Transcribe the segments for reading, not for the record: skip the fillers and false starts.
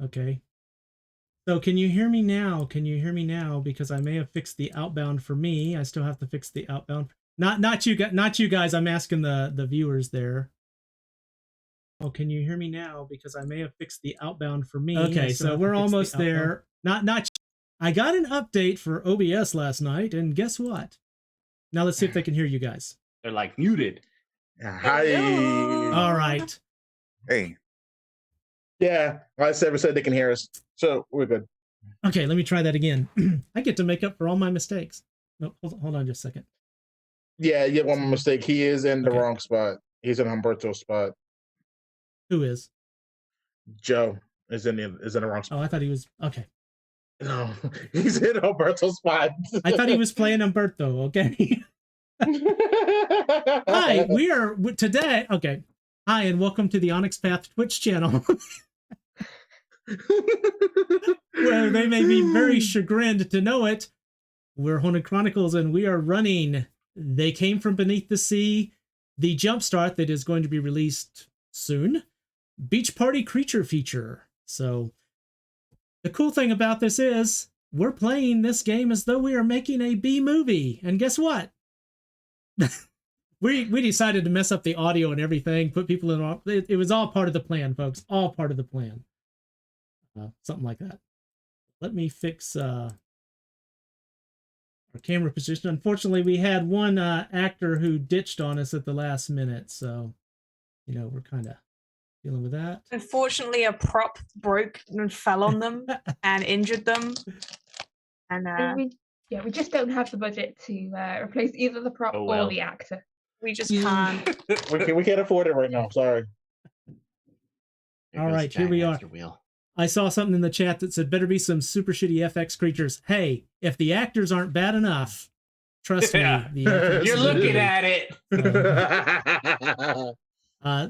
Okay. So can you hear me now? Can you hear me now? Because I may have fixed the outbound for me. I still have to fix the outbound. Not you guys. I'm asking the viewers there. Oh, can you hear me now? Because I may have fixed the outbound for me. Okay, so we're almost there. Not. I got an update for OBS last night, and guess what? Now let's see if they can hear you guys. They're like muted. Hi. All right. Hey. Yeah, I said they can hear us, so we're good. Okay, let me try that again. I get to make up for all my mistakes. No, hold on just a second. Yeah, you have one mistake. He is in the wrong spot. He's in Humberto's spot. Who is? Joe is in the wrong spot. Oh, I thought he was okay. No, he's in Humberto's spot. I thought he was playing Humberto. Okay. Hi, we are today. Okay. Hi, and welcome to the Onyx Path Twitch channel. Well, they may be very chagrined to know it. We're Haunted Chronicles, and we are running They Came From Beneath the Sea, the Jumpstart that is going to be released soon. Beach Party Creature feature. So the cool thing about this is we're playing this game as though we are making a B movie. And guess what? we decided to mess up the audio and everything, put people in. It was all part of the plan, folks. All part of the plan. Something like that. Let me fix our camera position. Unfortunately, we had one actor who ditched on us at the last minute. So, we're kind of dealing with that. Unfortunately, a prop broke and fell on them and injured them. And we just don't have the budget to replace either the prop or the actor. We just can't. we can't afford it right now. Sorry. All right, here we are. I saw something in the chat that said, better be some super shitty FX creatures. Hey, if the actors aren't bad enough, trust me. You're looking at it.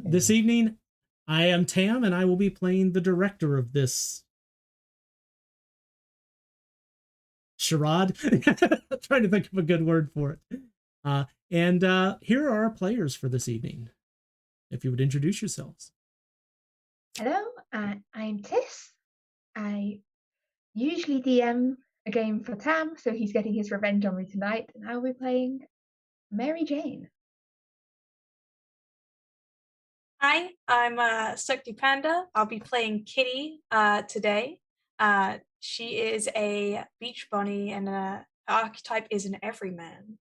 This evening, I am Tam, and I will be playing the director of this charade. Trying to think of a good word for it. And here are our players for this evening. If you would introduce yourselves. Hello, I'm Tiss. I usually DM a game for Tam, so he's getting his revenge on me tonight, and I'll be playing Mary Jane. Hi, I'm Sukti Panda. I'll be playing Kitty today. She is a beach bunny, and her archetype is an everyman.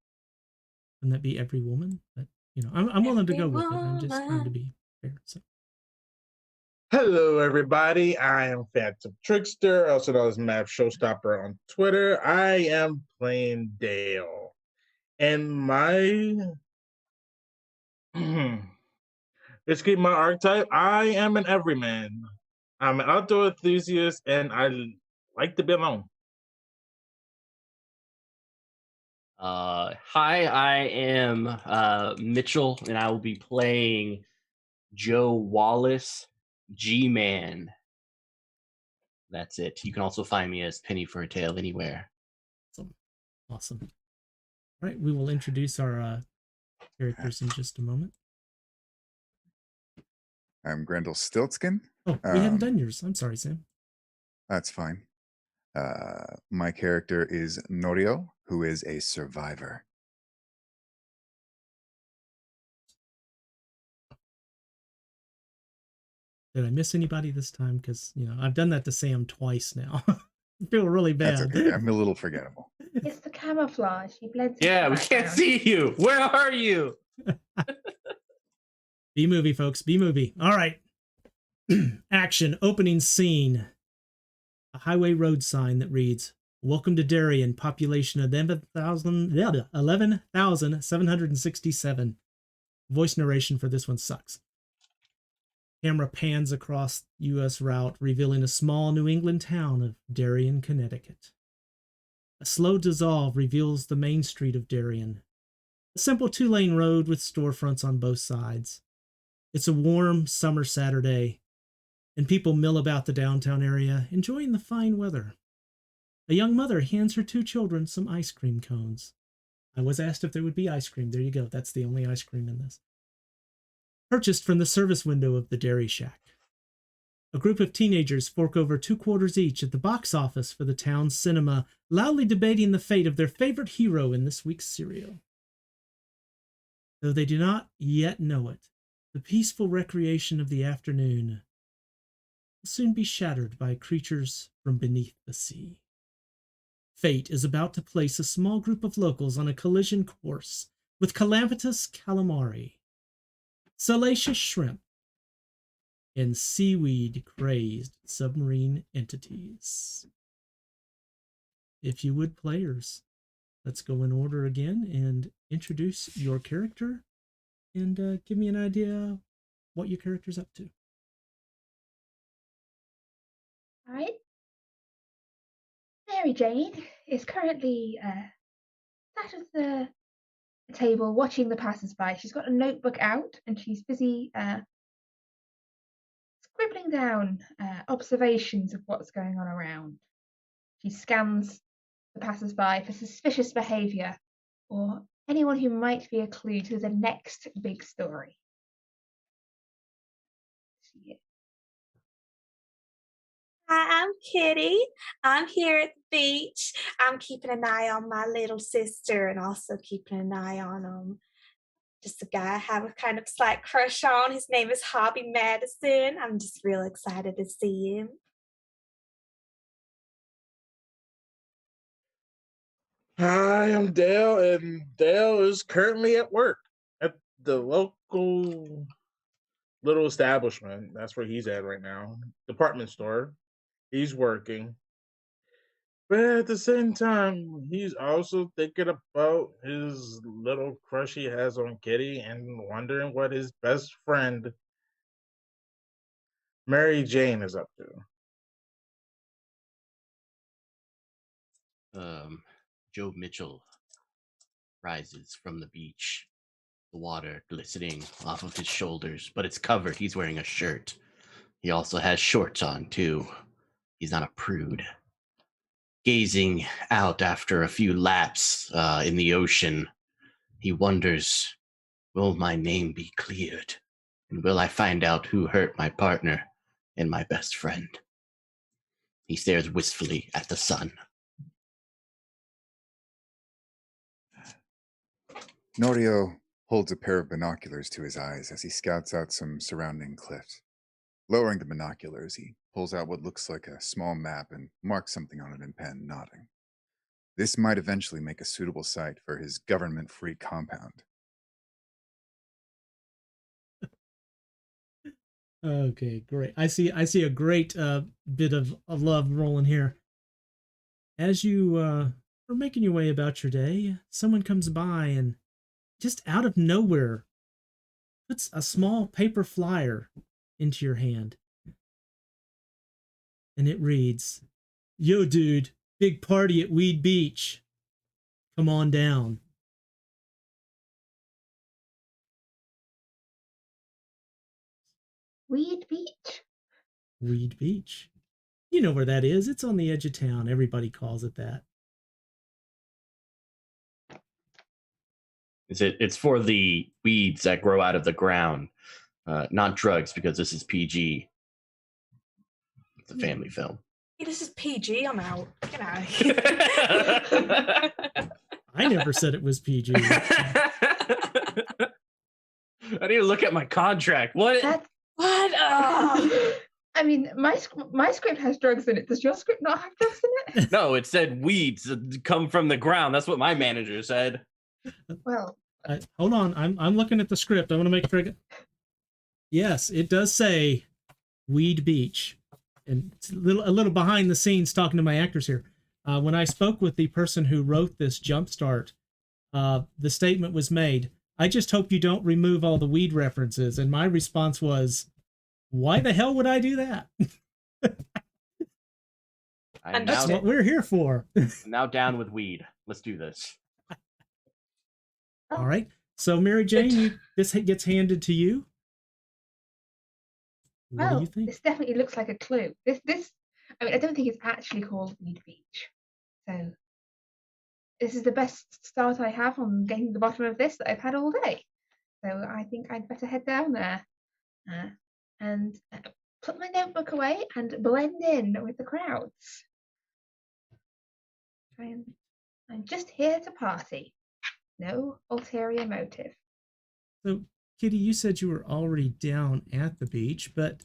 Wouldn't that be every woman? But I'm willing to go with it. I'm just trying to be fair. So. Hello, everybody. I am Phantom Trickster, also known as Map Showstopper on Twitter. I am playing Dale. And basically my archetype, I am an everyman. I'm an outdoor enthusiast, and I like to be alone. Hi, I am Mitchell, and I will be playing Joe Wallace, G-Man. That's it. You can also find me as Penny for a Tale anywhere. Awesome. All right, we will introduce our characters in just a moment. I'm Grendel Stiltskin. Oh, we hadn't done yours. I'm sorry, Sam. That's fine. My character is Norio, who is a survivor. Did I miss anybody this time? Because, I've done that to Sam twice now. I feel really bad. That's okay. I'm a little forgettable. It's the camouflage. You blend. Yeah, we can't see you. Where are you? B-movie, folks. B-movie. All right. Action. Opening scene. A highway road sign that reads, "Welcome to Darien, population 11,767. Voice narration for this one sucks. Camera pans across U.S. route, revealing a small New England town of Darien, Connecticut. A slow dissolve reveals the main street of Darien. A simple 2-lane road with storefronts on both sides. It's a warm summer Saturday, and people mill about the downtown area, enjoying the fine weather. A young mother hands her 2 children some ice cream cones. I was asked if there would be ice cream. There you go. That's the only ice cream in this. Purchased from the service window of the dairy shack. A group of teenagers fork over 2 quarters each at the box office for the town's cinema, loudly debating the fate of their favorite hero in this week's serial. Though they do not yet know it, the peaceful recreation of the afternoon will soon be shattered by creatures from beneath the sea. Fate is about to place a small group of locals on a collision course with calamitous calamari, salacious shrimp, and seaweed-crazed submarine entities. If you would, players, let's go in order again and introduce your character and give me an idea what your character's up to. All right. Mary Jane is currently sat at the table watching the passers-by. She's got a notebook out and she's busy scribbling down observations of what's going on around. She scans the passers-by for suspicious behaviour or anyone who might be a clue to the next big story. Hi, I'm Kitty. I'm here at the beach. I'm keeping an eye on my little sister and also keeping an eye on just a guy I have a kind of slight crush on. His name is Hobby Madison. I'm just real excited to see him. Hi, I'm Dale, and Dale is currently at work at the local little establishment. That's where he's at right now. Department store. He's working. But at the same time, he's also thinking about his little crush he has on Kitty and wondering what his best friend, Mary Jane, is up to. Joe Mitchell rises from the beach, the water glistening off of his shoulders, but it's covered. He's wearing a shirt. He also has shorts on, too. He's not a prude. Gazing out after a few laps in the ocean, he wonders, will my name be cleared? And will I find out who hurt my partner and my best friend? He stares wistfully at the sun. Norio holds a pair of binoculars to his eyes as he scouts out some surrounding cliffs. Lowering the binoculars, he pulls out what looks like a small map and marks something on it in pen, nodding. This might eventually make a suitable site for his government-free compound. Okay, great. I see a great bit of love rolling here. As you are making your way about your day, someone comes by and just out of nowhere puts a small paper flyer into your hand. And it reads, "Yo, dude, big party at Weed Beach. Come on down." Weed Beach? Weed Beach. You know where that is. It's on the edge of town. Everybody calls it that. It's for the weeds that grow out of the ground, not drugs, because this is PG. It's a family film. Hey, this is PG. I'm out. Get out of here. I never said it was PG. I need to look at my contract. What? That's, What? I mean, my script has drugs in it. Does your script not have drugs in it? No, it said weeds come from the ground. That's what my manager said. Well, Hold on. I'm looking at the script. I want to make sure. Yes, it does say Weed Beach. And it's a little behind the scenes talking to my actors here. When I spoke with the person who wrote this Jumpstart, the statement was made, I just hope you don't remove all the weed references. And my response was, why the hell would I do that? That's what we're here for. I'm now down with weed. Let's do this. All right. So, Mary Jane, this gets handed to you. What do you think? This definitely looks like a clue. I mean, I don't think it's actually called Weed Beach. So this is the best start I have on getting to the bottom of this that I've had all day. So I think I'd better head down there and put my notebook away and blend in with the crowds. I'm just here to party. No ulterior motive. So, Kitty, you said you were already down at the beach, but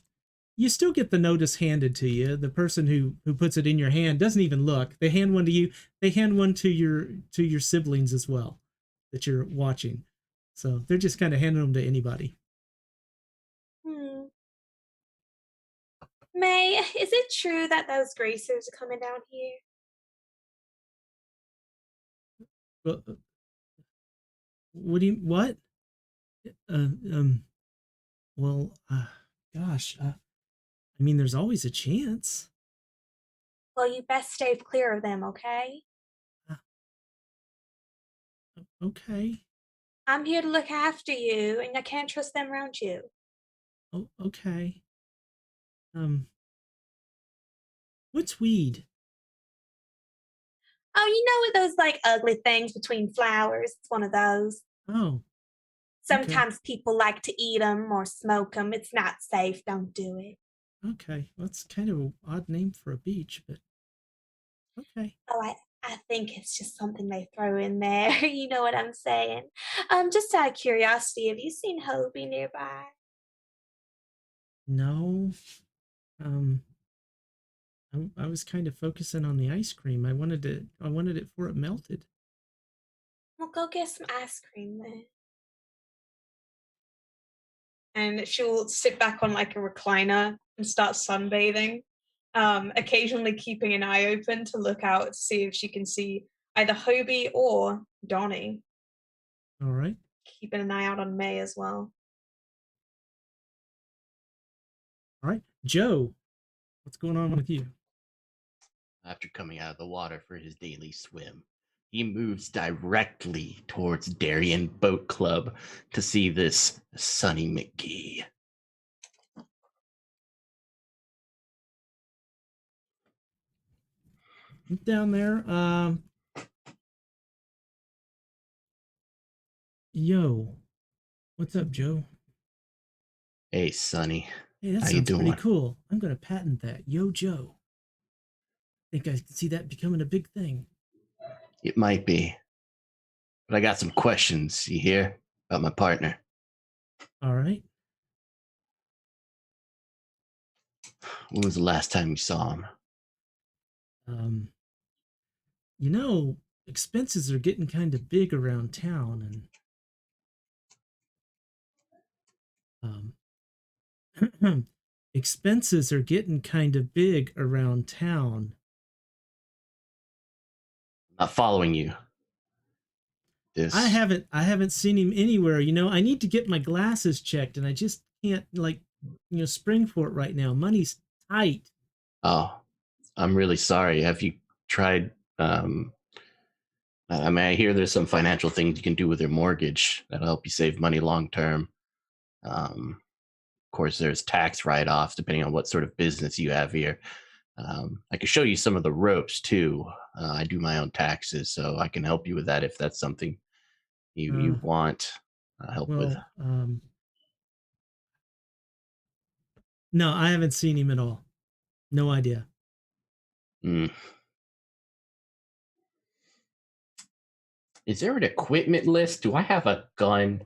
you still get the notice handed to you. The person who puts it in your hand doesn't even look. They hand one to you. They hand one to your siblings as well that you're watching. So they're just kind of handing them to anybody. May, is it true that those gracers are coming down here? Well, what? Well, gosh, I mean, there's always a chance. Well, you best stay clear of them, okay? Okay. I'm here to look after you, and I can't trust them around you. Oh, okay. What's weed? Oh, you know what those like ugly things between flowers? It's one of those. Oh. Sometimes people like to eat them or smoke them. It's not safe. Don't do it. Okay. Well, that's kind of an odd name for a beach, but okay. Oh, I think it's just something they throw in there. You know what I'm saying? Just out of curiosity, have you seen Hobie nearby? No. I was kind of focusing on the ice cream. I wanted it before it melted. Well, go get some ice cream then. And she'll sit back on like a recliner and start sunbathing, occasionally keeping an eye open to look out to see if she can see either Hobie or Donnie. All right. Keeping an eye out on May as well. All right. Joe, what's going on with you? After coming out of the water for his daily swim, he moves directly towards Darien Boat Club to see this Sonny McGee. Down there. Yo. What's up, Joe? Hey, Sonny. Hey, that How you sounds doing? pretty cool. I'm gonna patent that. Yo, Joe. Think I can see that becoming a big thing. It might be. But I got some questions, you hear, about my partner. All right. When was the last time you saw him? You know, expenses are getting kind of big around town, and expenses are getting kind of big around town. Not following you. I haven't seen him anywhere. You know, I need to get my glasses checked, and I just can't spring for it right now. Money's tight. Oh, I'm really sorry. Have you tried? I mean, I hear there's some financial things you can do with your mortgage that'll help you save money long term. Of course, there's tax write-offs depending on what sort of business you have here. I can show you some of the ropes too. I do my own taxes, so I can help you with that if that's something you want help with. No, I haven't seen him at all. No idea. Mm. Is there an equipment list? Do I have a gun?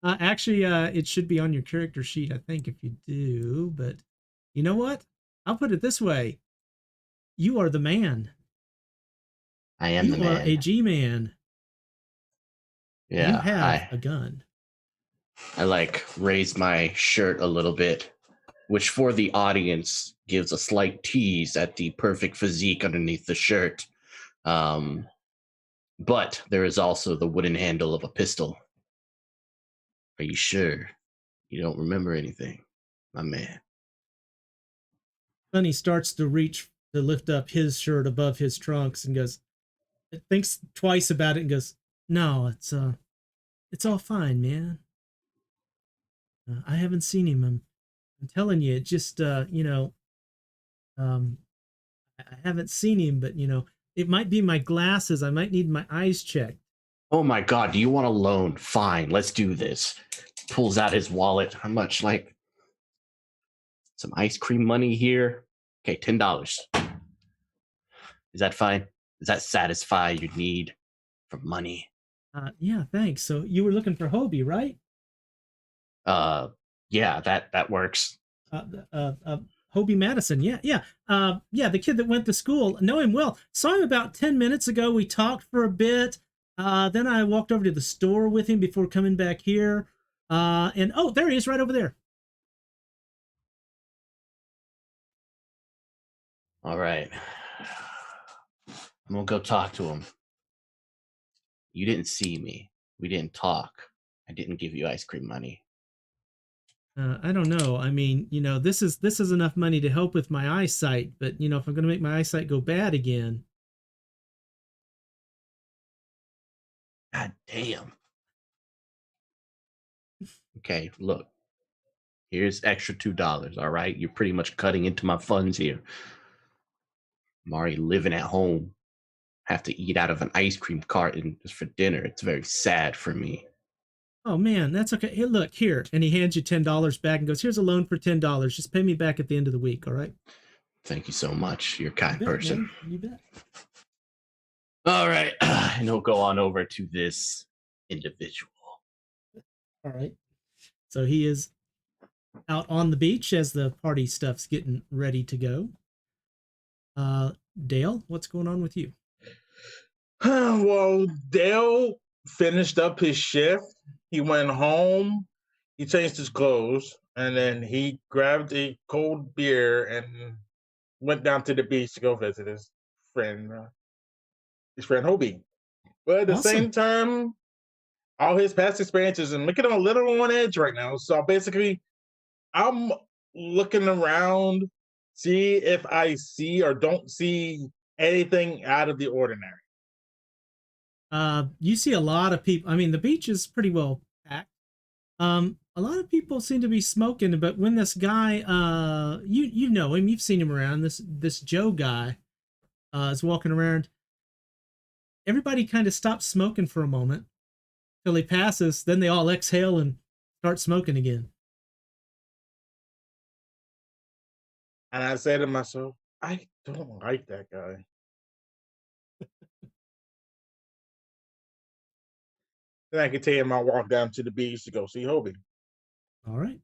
Actually, it should be on your character sheet, I think, if you do. But you know what? I'll put it this way: you are the man. I am You the are a man. G-man. You Yeah, have a gun. I like raise my shirt a little bit, which for the audience gives a slight tease at the perfect physique underneath the shirt. But there is also the wooden handle of a pistol. Are you sure you don't remember anything, my man? Then he starts to reach to lift up his shirt above his trunks and goes, thinks twice about it and goes, "No, it's all fine, man. I haven't seen him. I'm telling you, it just, um, I haven't seen him, but it might be my glasses. I might need my eyes checked." Oh my god, do you want a loan? Fine, let's do this. Pulls out his wallet. How much? Like some ice cream money here? Okay, $10. Is that fine? Does that satisfy your need for money? Yeah, thanks. So you were looking for Hobie, right? Yeah, that works. Uh, Hobie Madison. Yeah, yeah. Yeah, the kid that went to school. Know him well. Saw him about 10 minutes ago. We talked for a bit. Then I walked over to the store with him before coming back here. And oh, there he is right over there. All right. I'm gonna go talk to him. You didn't see me. We didn't talk. I didn't give you ice cream money. I don't know. I mean, this is enough money to help with my eyesight, but if I'm going to make my eyesight go bad again. God damn. Okay, look. Here's extra $2, all right? You're pretty much cutting into my funds here. I'm already living at home. Have to eat out of an ice cream carton just for dinner. It's very sad for me. Oh man, that's okay. Hey, look here, and he hands you $10 back and goes, "Here's a loan for $10. Just pay me back at the end of the week, all right?" Thank you so much. You're a You kind bet, person. man. You bet. All right. And he'll go on over to this individual. All right. So he is out on the beach as the party stuff's getting ready to go. Dale, what's going on with you? Well, Dale finished up his shift. He went home. He changed his clothes, and then he grabbed a cold beer and went down to the beach to go visit his friend Hobie. But at the Awesome. same time, all his past experiences and looking a little on edge right now. So basically, I'm looking around, see if I see or don't see anything out of the ordinary. You see a lot of people. I mean, the beach is pretty well packed. A lot of people seem to be smoking, but when this guy, you know him, you've seen him around. This Joe guy, is walking around. Everybody kind of stops smoking for a moment till he passes. Then they all exhale and start smoking again. And I say to myself, I don't like that guy. Then I continue my walk down to the beach to go see Hobie. All right.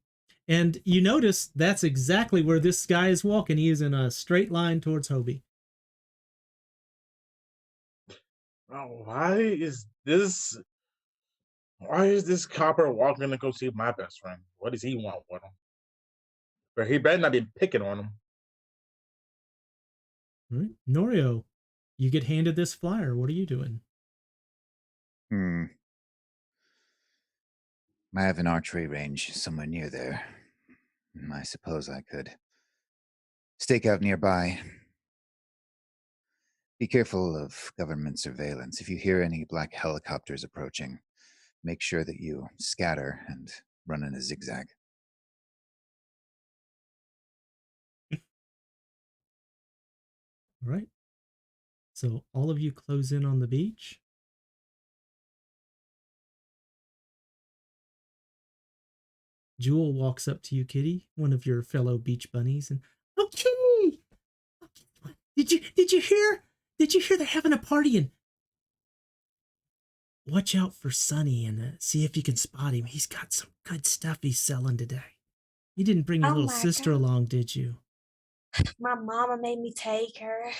And you notice that's exactly where this guy is walking. He is in a straight line towards Hobie. Oh, why is this copper walking to go see my best friend? What does he want with him? But he better not be picking on him. All right. Norio, you get handed this flyer. What are you doing? I have an archery range somewhere near there. I suppose I could stake out nearby. Be careful of government surveillance. If you hear any black helicopters approaching, make sure that you scatter and run in a zigzag. All right. So all of you close in on the beach. Jewel walks up to you, Kitty, one of your fellow beach bunnies, and oh, Kitty! Did you hear? Did you hear they're having a party? And watch out for Sonny and see if you can spot him. He's got some good stuff he's selling today. You didn't bring your Oh little my sister God. along, did you? My mama made me take her.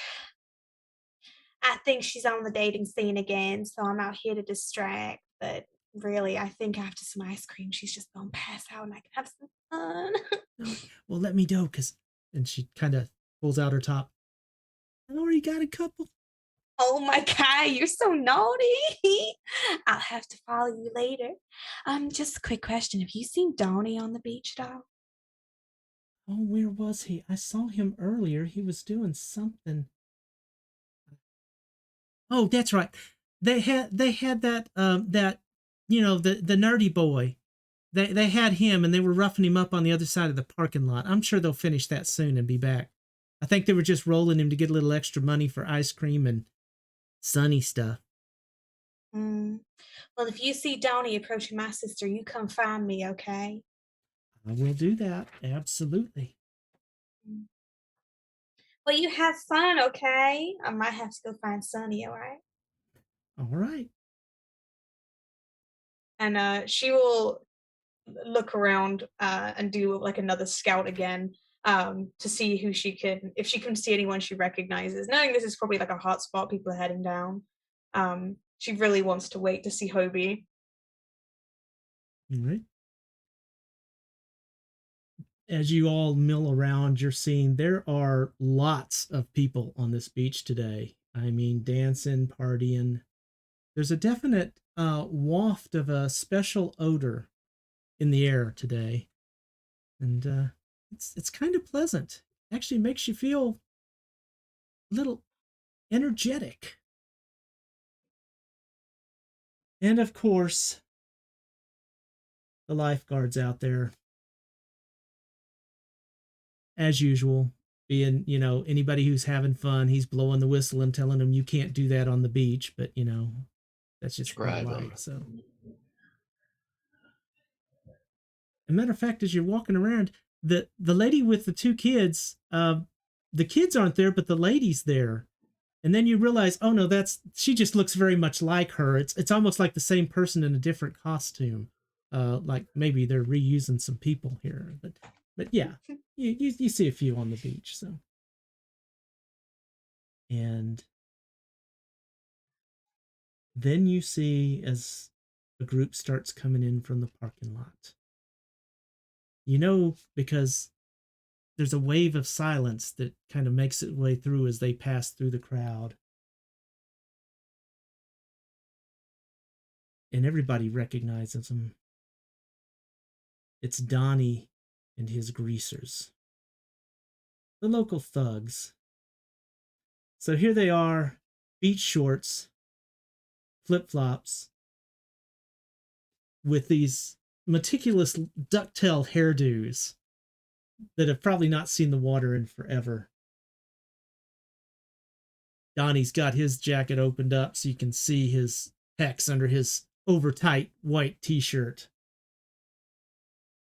I think she's on the dating scene again, so I'm out here to distract. But really, I think after some ice cream, she's just gonna pass out and I can have some fun. No. Well, let me know, and she kind of pulls out her top. I already got a couple. Oh my God, you're so naughty. I'll have to follow you later. Just a quick question. Have you seen Donnie on the beach at all? Oh, where was he? I saw him earlier. He was doing something. Oh, that's right. They had that the nerdy boy. They had him and they were roughing him up on the other side of the parking lot. I'm sure they'll finish that soon and be back. I think they were just rolling him to get a little extra money for ice cream and sunny stuff. Well, if you see Donnie approaching my sister, you come find me, okay? I will do that. Absolutely. Well, you have fun, okay? I might have to go find Sonny, all right? All right. And she will look around and do like another scout again to see who she can, if she can see anyone she recognizes. Knowing this is probably like a hot spot, people are heading down. She really wants to wait to see Hobie. All right. As you all mill around, you're seeing there are lots of people on this beach today. I mean, dancing, partying. There's a definite waft of a special odor in the air today, and it's kind of pleasant. Actually, makes you feel a little energetic. And of course, the lifeguards out there, as usual, being, anybody who's having fun, he's blowing the whistle and telling them you can't do that on the beach, but that's just part of Describe 'em. life. So, a matter of fact, as you're walking around, the lady with the two kids, the kids aren't there, but the lady's there. And then you realize, oh no, she just looks very much like her. It's almost like the same person in a different costume. Like maybe they're reusing some people here, but yeah, you see a few on the beach. So, and then you see as a group starts coming in from the parking lot. Because there's a wave of silence that kind of makes its way through as they pass through the crowd. And everybody recognizes him. It's Donnie and his greasers, the local thugs. So here they are, beach shorts, flip-flops, with these meticulous ducktail hairdos that have probably not seen the water in forever. Donnie's got his jacket opened up so you can see his pecs under his over-tight white t-shirt.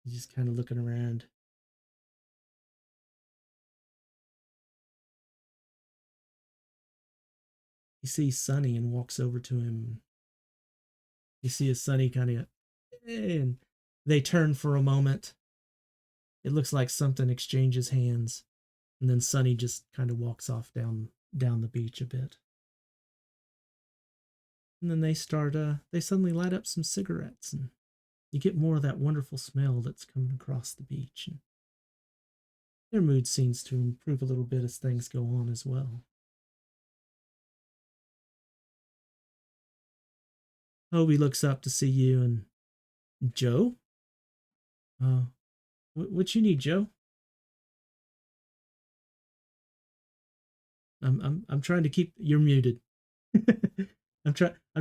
He's just kind of looking around. He sees Sonny and walks over to him. You see his Sonny kind of, and they turn for a moment. It looks like something exchanges hands, and then Sonny just kind of walks off down the beach a bit. And then they suddenly light up some cigarettes, and you get more of that wonderful smell that's coming across the beach. And their mood seems to improve a little bit as things go on as well. Hobie looks up to see you, and Joe? What you need, Joe? I'm trying to keep. You're muted. I'm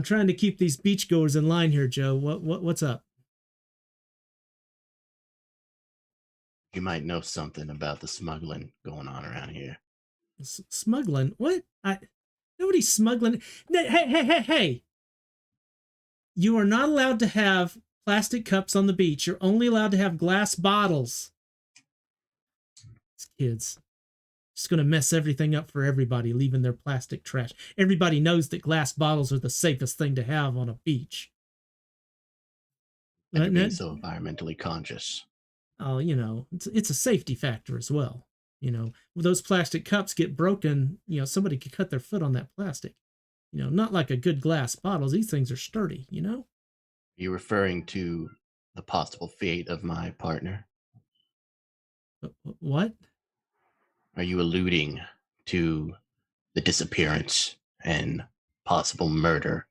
trying to keep these beachgoers in line here, Joe. What's up? You might know something about the smuggling going on around here. Smuggling? What? Nobody's smuggling. Hey! You are not allowed to have plastic cups on the beach. You're only allowed to have glass bottles. These kids. Just going to mess everything up for everybody, leaving their plastic trash. Everybody knows that glass bottles are the safest thing to have on a beach. And being so environmentally conscious. Oh, you know, it's a safety factor as well. You know, when those plastic cups get broken, you know, somebody could cut their foot on that plastic. You know, not like a good glass bottles. These things are sturdy, you know? Are you referring to the possible fate of my partner? What? Are you alluding to the disappearance and possible murder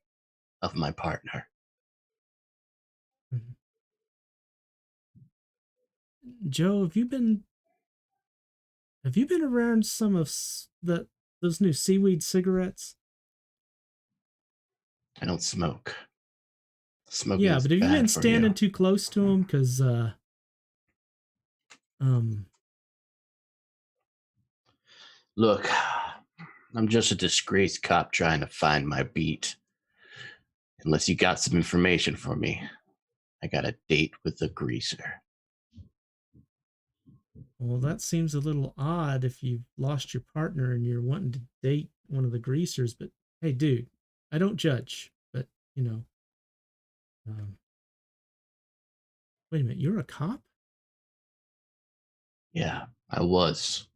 of my partner? Joe, have you been around some of those new seaweed cigarettes? I don't smoke. Smoking Yeah, is but have you bad been for standing you. too close to them? Because Look, I'm just a disgraced cop trying to find my beat. Unless you got some information for me, I got a date with the greaser. well, that seems a little odd if you've lost your partner and you're wanting to date one of the greasers. But hey, dude, I don't judge. But you know, wait a minute, you're a cop? Yeah, I was.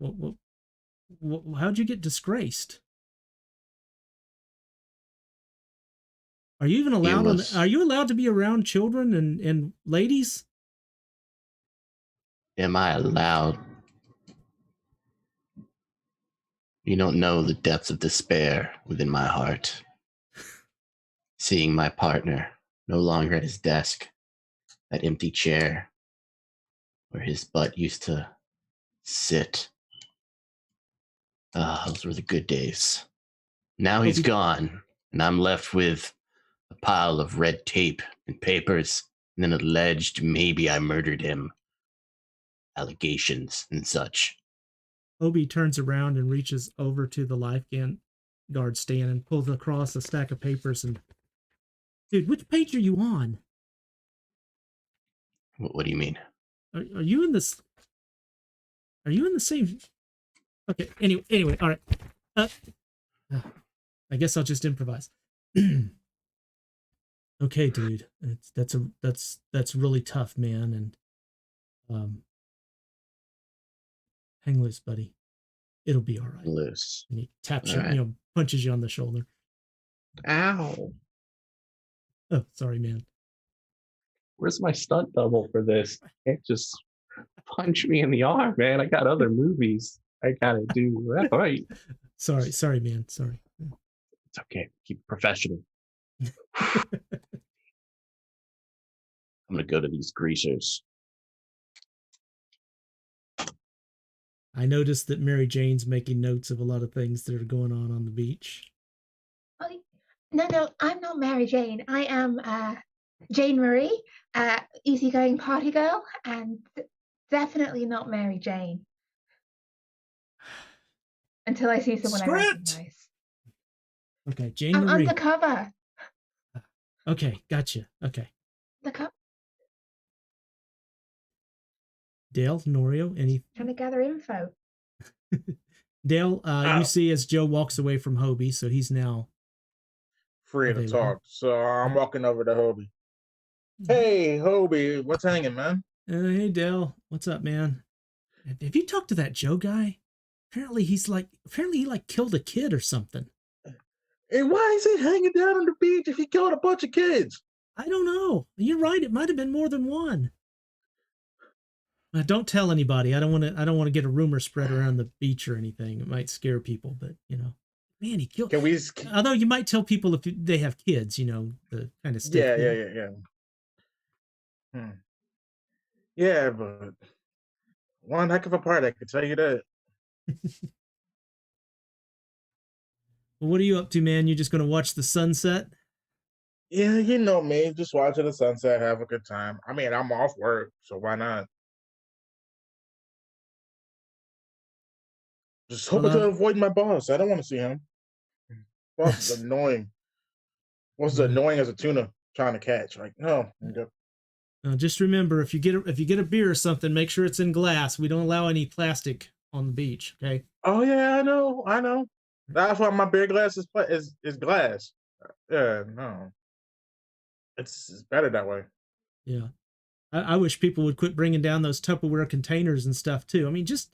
How'd you get disgraced? Are you even allowed are you allowed to be around children and ladies? Am I allowed? You don't know the depths of despair within my heart. Seeing my partner no longer at his desk, that empty chair where his butt used to sit. Those were the good days. Now he's gone, and I'm left with a pile of red tape and papers, and an alleged maybe I murdered him allegations and such. Obi turns around and reaches over to the lifeguard stand and pulls across a stack of papers and, dude, which page are you on? What do you mean? Are you in this? Are you in the same? Okay. Anyway. All right. I guess I'll just improvise. Okay, dude. That's really tough, man. And hang loose, buddy. It'll be all right. Loose. And he taps All you, right. you know, punches you on the shoulder. Ow. Oh, sorry, man. Where's my stunt double for this? Can't just punch me in the arm, man. I got other movies I gotta do. Right. Sorry, man. Sorry. It's okay. Keep it professional. I'm gonna go to these greasers. I noticed that Mary Jane's making notes of a lot of things that are going on the beach. Oh, no, I'm not Mary Jane. I am Jane Marie, easygoing party girl, and definitely not Mary Jane. Until I see someone I recognize. Okay, Jane I'm Marie. undercover. Okay, gotcha. Okay. Dale, Norio, Trying to gather info. Dale, you see as Joe walks away from Hobie, so he's now free to talk. So I'm walking over to Hobie. Hey, Hobie, what's hanging, man? Hey, Dale, what's up, man? Have you talked to that Joe guy? Apparently he killed a kid or something. Hey, why is he hanging down on the beach if he killed a bunch of kids? I don't know. You're right. It might have been more than one. Don't tell anybody. I don't want to get a rumor spread around the beach or anything. It might scare people, but you know, man, he killed. Although you might tell people if they have kids, you know, the kind of stuff. Yeah. Yeah, but one heck of a part, I can tell you that. Well, what are you up to, man? You just gonna watch the sunset? Yeah, you know me, just watching the sunset, have a good time. I mean, I'm off work, so why not? Just hoping to avoid my boss. I don't want to see him. Boss is annoying. Was annoying as a tuna trying to catch. Like, no. Just remember, if you get a beer or something, make sure it's in glass. We don't allow any plastic on the beach. Okay. Oh yeah, I know. That's why my beer glass is glass. Yeah, no. It's better that way. Yeah. I wish people would quit bringing down those Tupperware containers and stuff too. I mean, just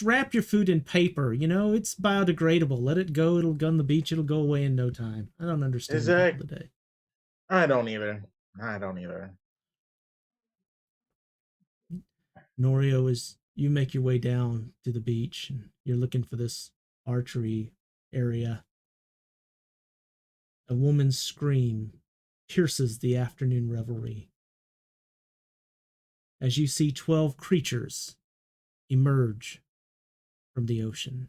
wrap your food in paper. You know, it's biodegradable. Let it go. It'll go on the beach. It'll go away in no time. I don't understand people today. I don't either. Norio, as you make your way down to the beach and you're looking for this archery area, a woman's scream pierces the afternoon revelry as you see 12 creatures emerge from the ocean.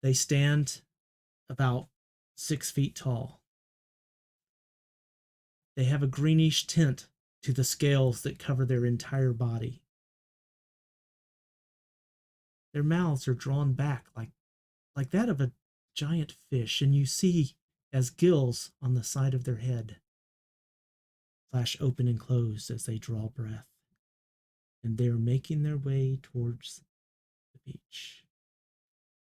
They stand about 6 feet tall. They have a greenish tint to the scales that cover their entire body. Their mouths are drawn back like that of a giant fish, and you see as gills on the side of their head flash open and close as they draw breath. And they are making their way towards the beach.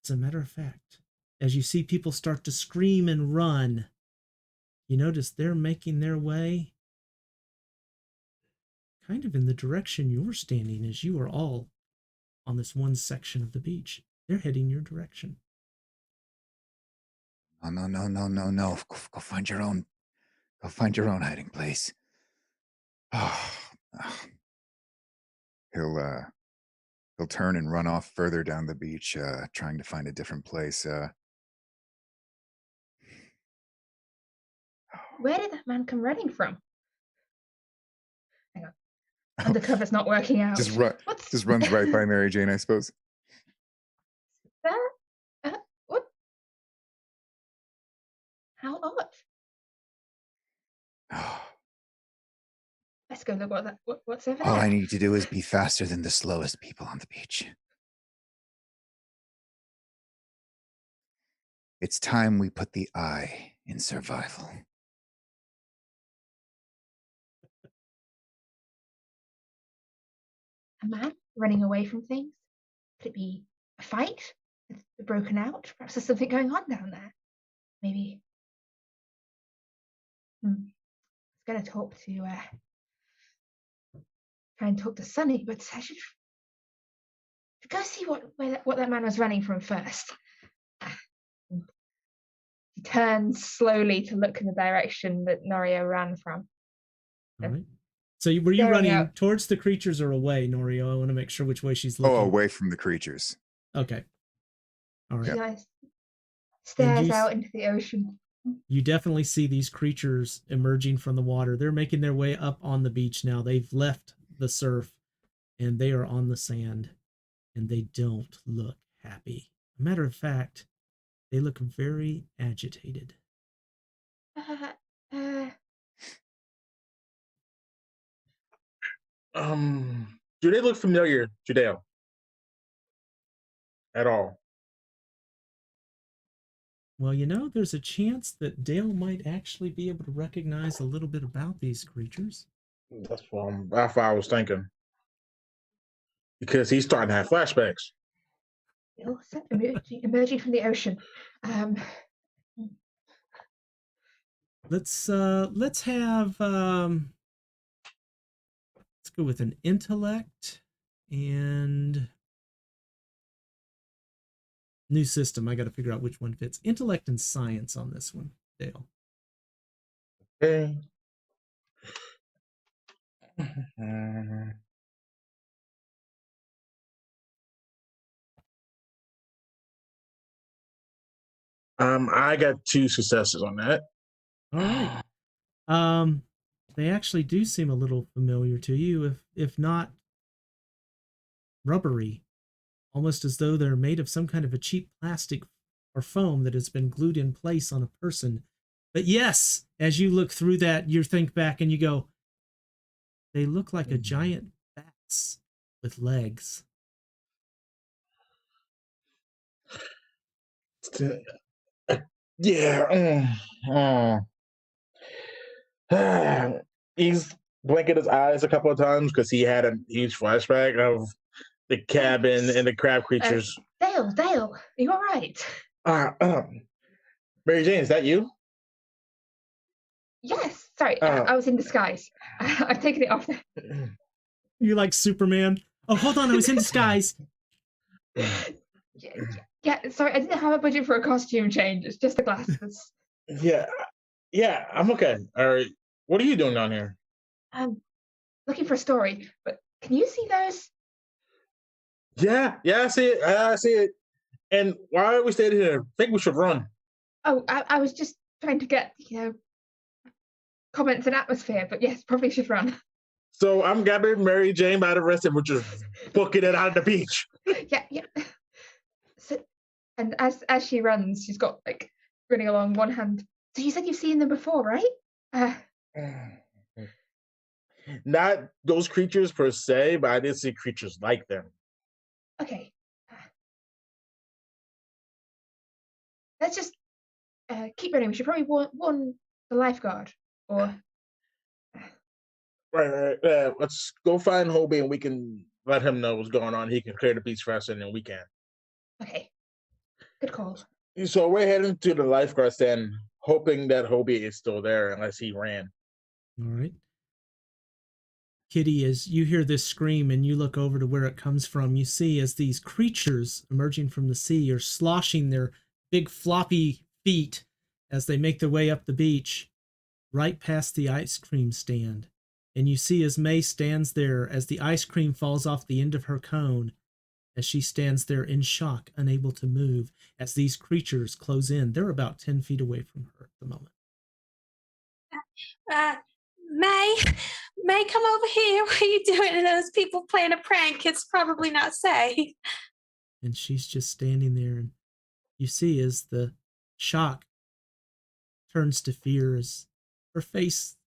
As a matter of fact, as you see people start to scream and run, you notice they're making their way kind of in the direction you're standing, as you are all on this one section of the beach. They're heading your direction. No. Go find your own. Go find your own hiding place. Oh. He'll turn and run off further down the beach, trying to find a different place. Where did that man come running from? Hang on. Undercover's not working out. Just runs right by Mary Jane, I suppose. What? How odd. Let's go look what's over there. All I need to do is be faster than the slowest people on the beach. It's time we put the I in survival. A man running away from things? Could it be a fight? It's broken out? Perhaps there's something going on down there. Maybe. I was going to try and talk to Sunny, but I should go see what that man was running from first. He turns slowly to look in the direction that Norio ran from. All right. So were you running towards the creatures or away, Norio? I want to make sure which way she's looking. Oh, away from the creatures. Okay. All right. She stares out into the ocean. You definitely see these creatures emerging from the water. They're making their way up on the beach now. They've left the surf and they are on the sand, and they don't look happy. Matter of fact, they look very agitated. Do they look familiar to Dale? At all? Well, there's a chance that Dale might actually be able to recognize a little bit about these creatures. That's what I was thinking. Because he's starting to have flashbacks. Emerging from the ocean. Let's go with an intellect and new system. I got to figure out which one fits. Intellect and science on this one, Dale. Okay. I got 2 successes on that. All right. They actually do seem a little familiar to you, if not rubbery, almost as though they're made of some kind of a cheap plastic or foam that has been glued in place on a person. But yes, as you look through that, you think back and you go, they look like a giant bats with legs. Yeah. He's blinking his eyes a couple of times because he had a huge flashback of the cabin and the crab creatures. Dale, are you all right? Mary Jane, is that you? Yes. Sorry, I was in disguise. I've taken it off. You like Superman? Oh, hold on, I was in disguise. Yeah. Sorry, I didn't have a budget for a costume change. It's just the glasses. Yeah, I'm okay. All right, what are you doing down here? Looking for a story, but can you see those? Yeah, I see it. I see it. And why are we staying here? I think we should run. Oh, I was just trying to get, comments and atmosphere, but yes, probably should run. So I'm grabbing Mary Jane by the wrist and we're just booking it out of the beach. Yeah. So, and as she runs, she's got like running along one hand. So you said you've seen them before, right? Not those creatures per se, but I did see creatures like them. Okay. Let's just keep running. We should probably warn the lifeguard or. Right. Let's go find Hobie and we can let him know what's going on. He can clear the beach for us and then we can. Okay. Good call. So we're heading to the lifeguard stand, hoping that Hobie is still there unless he ran. All right. Kitty, as you hear this scream and you look over to where it comes from, you see as these creatures emerging from the sea are sloshing their big floppy feet as they make their way up the beach, right past the ice cream stand. And you see as May stands there as the ice cream falls off the end of her cone, as she stands there in shock, unable to move, as these creatures close in. They're about 10 feet away from her at the moment. May, come over here. What are you doing? Those people playing a prank. It's probably not safe. And she's just standing there, and you see as the shock turns to fear, as her face,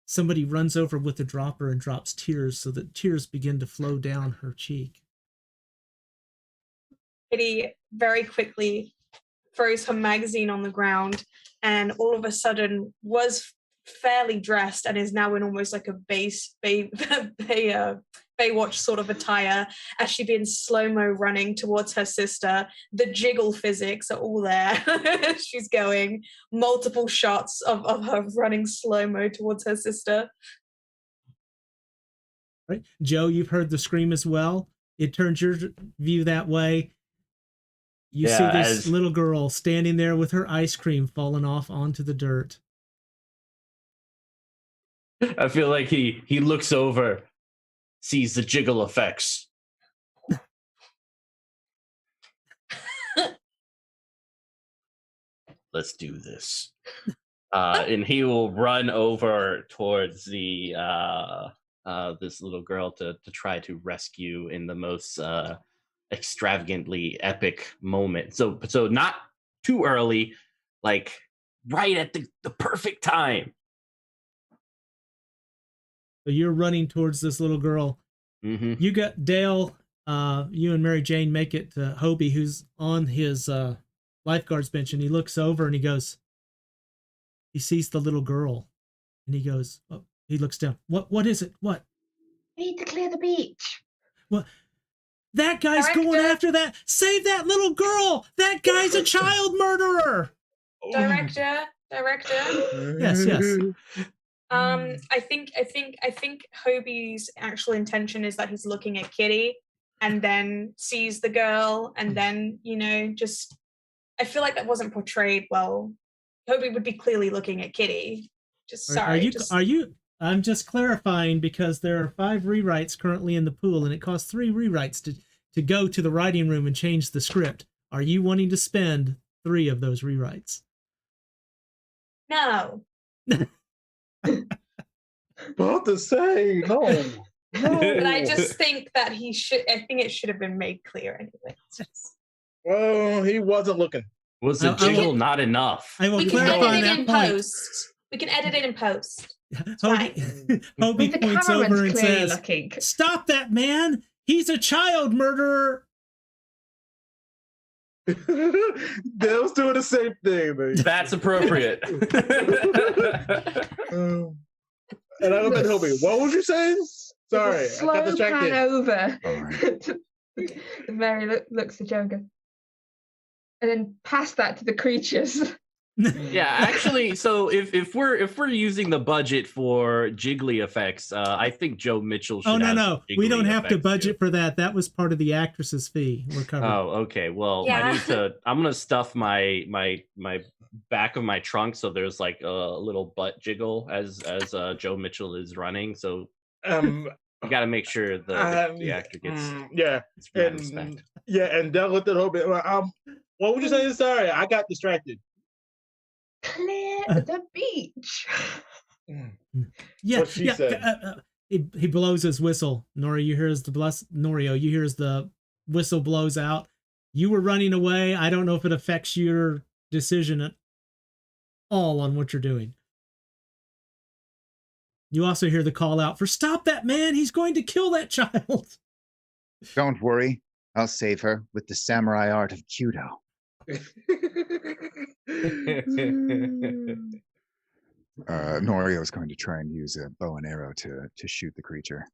somebody runs over with a dropper and drops tears so that tears begin to flow down her cheek. Kitty very quickly throws her magazine on the ground and all of a sudden was fairly dressed and is now in almost like a Baywatch sort of attire as she begins slow-mo running towards her sister. The jiggle physics are all there. She's going multiple shots of her running slow-mo towards her sister. Right, Joe, you've heard the scream as well. It turns your view that way. You see this little girl standing there with her ice cream falling off onto the dirt. I feel like he looks over, sees the jiggle effects. Let's do this. And he will run over towards the this little girl to try to rescue in the most extravagantly epic moment. So not too early, like right at the perfect time. So you're running towards this little girl. Mm-hmm. You got Dale, you and Mary Jane make it to Hobie, who's on his lifeguard's bench, and he looks over and he sees the little girl, and he goes, oh, he looks down. What is it? What? We need to clear the beach. What? That guy's going after that. Save that little girl. That guy's a child murderer. Director. Yes. I think Hobie's actual intention is that he's looking at Kitty and then sees the girl and then, just I feel like that wasn't portrayed well. Hobie would be clearly looking at Kitty. Are you I'm just clarifying because there are 5 rewrites currently in the pool and it costs 3 rewrites to go to the writing room and change the script. Are you wanting to spend 3 of those rewrites? No. About to say no. But I just think that I think it should have been made clear anyway. Well, he wasn't looking. Was the jiggle not enough? I will We can clarify edit it that in point. post. We can edit it in post. Hobie points over and says, "Stop that man! He's a child murderer." Dale's doing the same thing. Man. That's appropriate. And I don't help me. What was you saying? Sorry, I Slow got pan distracted. over. All right. And Mary looks at Joe and goes, and then pass that to the creatures. Yeah, actually, so if we're using the budget for jiggly effects, I think Joe Mitchell should. Oh no, have no, some we don't jiggly have to effects, budget too. for that. That was part of the actress's fee. We're covered. Oh, okay. Well, Yeah. I'm gonna stuff my back of my trunk so there's like a little butt jiggle as Joe Mitchell is running. So you got to make sure the actor gets yeah, gets respect. and Dale looked at her bit. What would you say? Sorry, I got distracted. Clear the beach. Yeah, What she yeah. said. He blows his whistle. Norio, you hear Norio, you hear as the whistle blows out. You were running away. I don't know if it affects your decision at all on what you're doing. You also hear the call out for stop that man. He's going to kill that child. Don't worry. I'll save her with the samurai art of judo. Norio is going to try and use a bow and arrow to shoot the creature.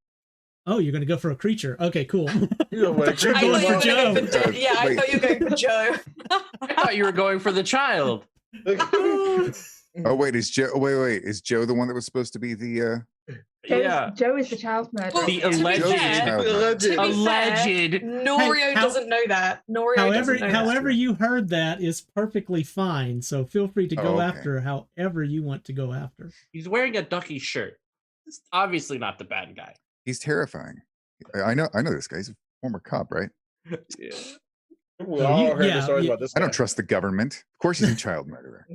Oh, you're going to go for a creature. Okay, cool. You know, I thought you were for going Joe. for yeah, I Wait. thought you were going for Joe. I thought you were going for the child. Oh wait, is Joe? Wait, is Joe the one that was supposed to be the? Joe is the child murderer. Well, The to be alleged- fair- Alleged. to be fair, Alleged. Norio Hey, how- doesn't know that. Norio doesn't know that. However you heard that is perfectly fine. So feel free to go okay. after however you want to go after. He's wearing a ducky shirt. He's obviously not the bad guy. He's terrifying. I know this guy. He's a former cop, right? Yeah. We all heard the stories yeah. about this. I don't guy. trust the government. Of course, he's a child murderer.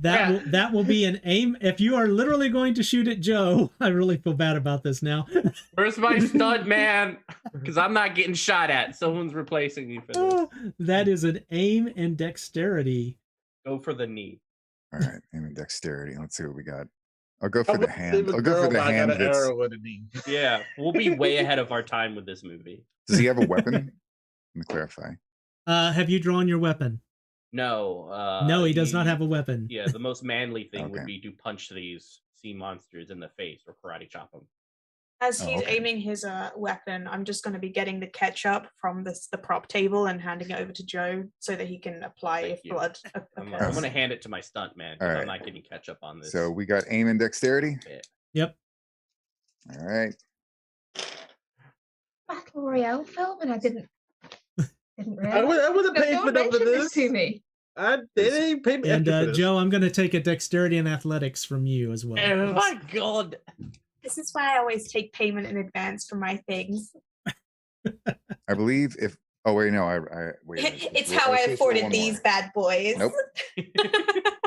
That will be an aim. If you are literally going to shoot at Joe, I really feel bad about this now. Where's my stud man? Because I'm not getting shot at. Someone's replacing me for this. That is an aim and dexterity. Go for the knee. All right, aim and dexterity. Let's see what we got. I'll go for I the wouldn't hand. leave a I'll go for girl, the but I hand. got an That's, arrow in the knee. Yeah, we'll be way ahead of our time with this movie. does he have a weapon? Let me clarify. Have you drawn your weapon? No. No, he does not have a weapon. Yeah, the most manly thing would Okay. be to punch these sea monsters in the face or karate chop them. As Oh, he's okay. aiming his weapon, I'm just going to be getting the ketchup from the prop table and handing it over to Joe so that he can apply Thank if you. blood. I'm occurs. going to hand it to my stunt man. 'Cause All I'm right. not getting ketchup on this. So we got aim and dexterity. Yep. All right. Battle Royale film, and I didn't I realize. wasn't paying No for one enough of mentioned this. this to me. They didn't pay me And extra for this. Joe, I'm going to take a dexterity and athletics from you as well. Oh my god. This is why I always take payment in advance for my things. I believe if. Oh wait, no. I wait. It's how I afforded these bad boys. Nope.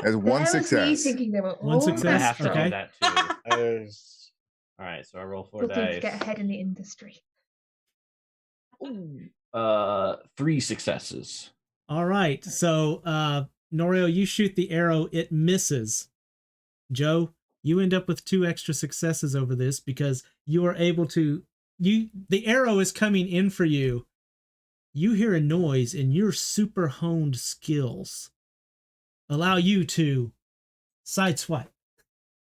As one Where was me success. thinking they were One all I success, have to restaurant. roll okay. that too. Yes. All right, so I roll 4 Looking to dice. get ahead in the industry. 3 successes. All right. So, Norio, you shoot the arrow. It misses. Joe, you end up with 2 extra successes over this because you are able to. The arrow is coming in for you. You hear a noise, and your super honed skills allow you to sideswipe.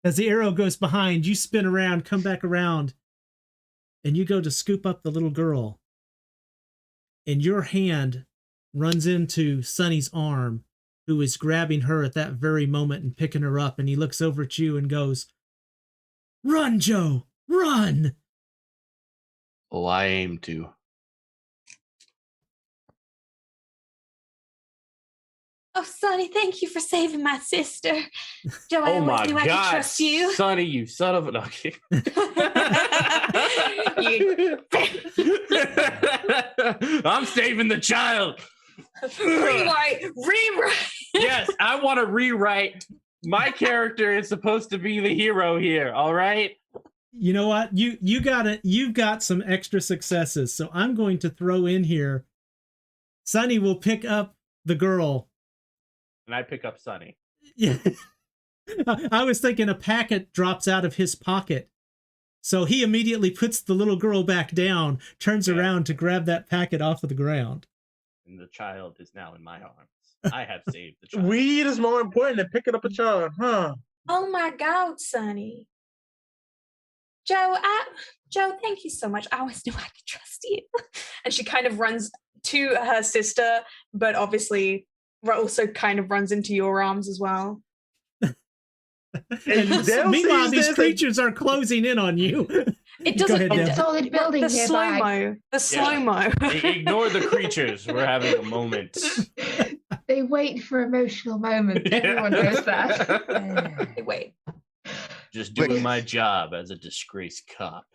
As the arrow goes behind, you spin around, come back around, and you go to scoop up the little girl. And your hand runs into Sonny's arm, who is grabbing her at that very moment and picking her up. And he looks over at you and goes, "Run, Joe, run!" Oh, I aim to. Oh, Sonny, thank you for saving my sister. Joe, I Oh my always knew I could god, trust you. Sonny, you son of a... Okay. You- I'm saving the child. rewrite. Yes, I want to rewrite. My character is supposed to be the hero here, all right? You know what? You've got some extra successes. So I'm going to throw in here. Sonny will pick up the girl. And I pick up Sonny. Yeah. I was thinking a packet drops out of his pocket. So he immediately puts the little girl back down, turns Yeah. around to grab that packet off of the ground. and the child is now in my arms. I have saved the child. Weed is more important than picking up a child, huh? Oh my God, Sonny. Joe, thank you so much. I always knew I could trust you. And she kind of runs to her sister, but obviously also kind of runs into your arms as well. And Dale Meanwhile, sees these this creatures are closing in on you. It Go doesn't. ahead, It's Dale. a solid building The nearby. slow-mo. The slow-mo. Ignore the creatures. We're having a moment. They wait for emotional moments. Everyone knows that. Wait. Just doing my job as a disgraced cop.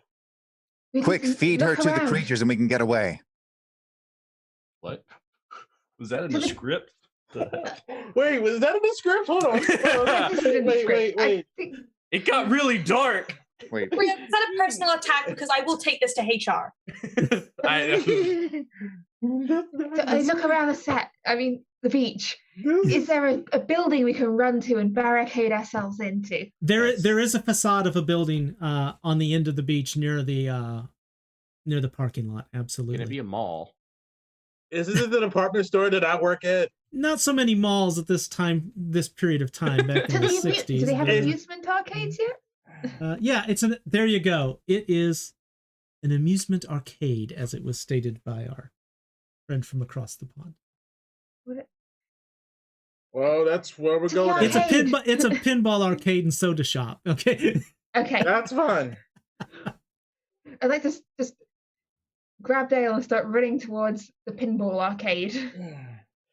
We Quick, just feed her look to the around. creatures and we can get away. What? Was that in the script? Wait, was that in the script? Hold on. This is in the Wait. script. I think It got really dark. Wait, Is that a personal attack? Because I will take this to HR. So I look around the set. I mean, the beach. Is there a building we can run to and barricade ourselves into? There is a facade of a building on the end of the beach near the parking lot. Absolutely. Gonna be a mall. Is this the department store that I work at? Not so many malls at this period of time back in the 60s. Do they have but, amusement arcades yet? yeah, there you go. It is an amusement arcade, as it was stated by our friend from across the pond. Well, that's where we're To going. the It's a arcade. it's a pinball arcade and soda shop. Okay. Okay. That's fun. I'd like to just grab Dale and start running towards the pinball arcade.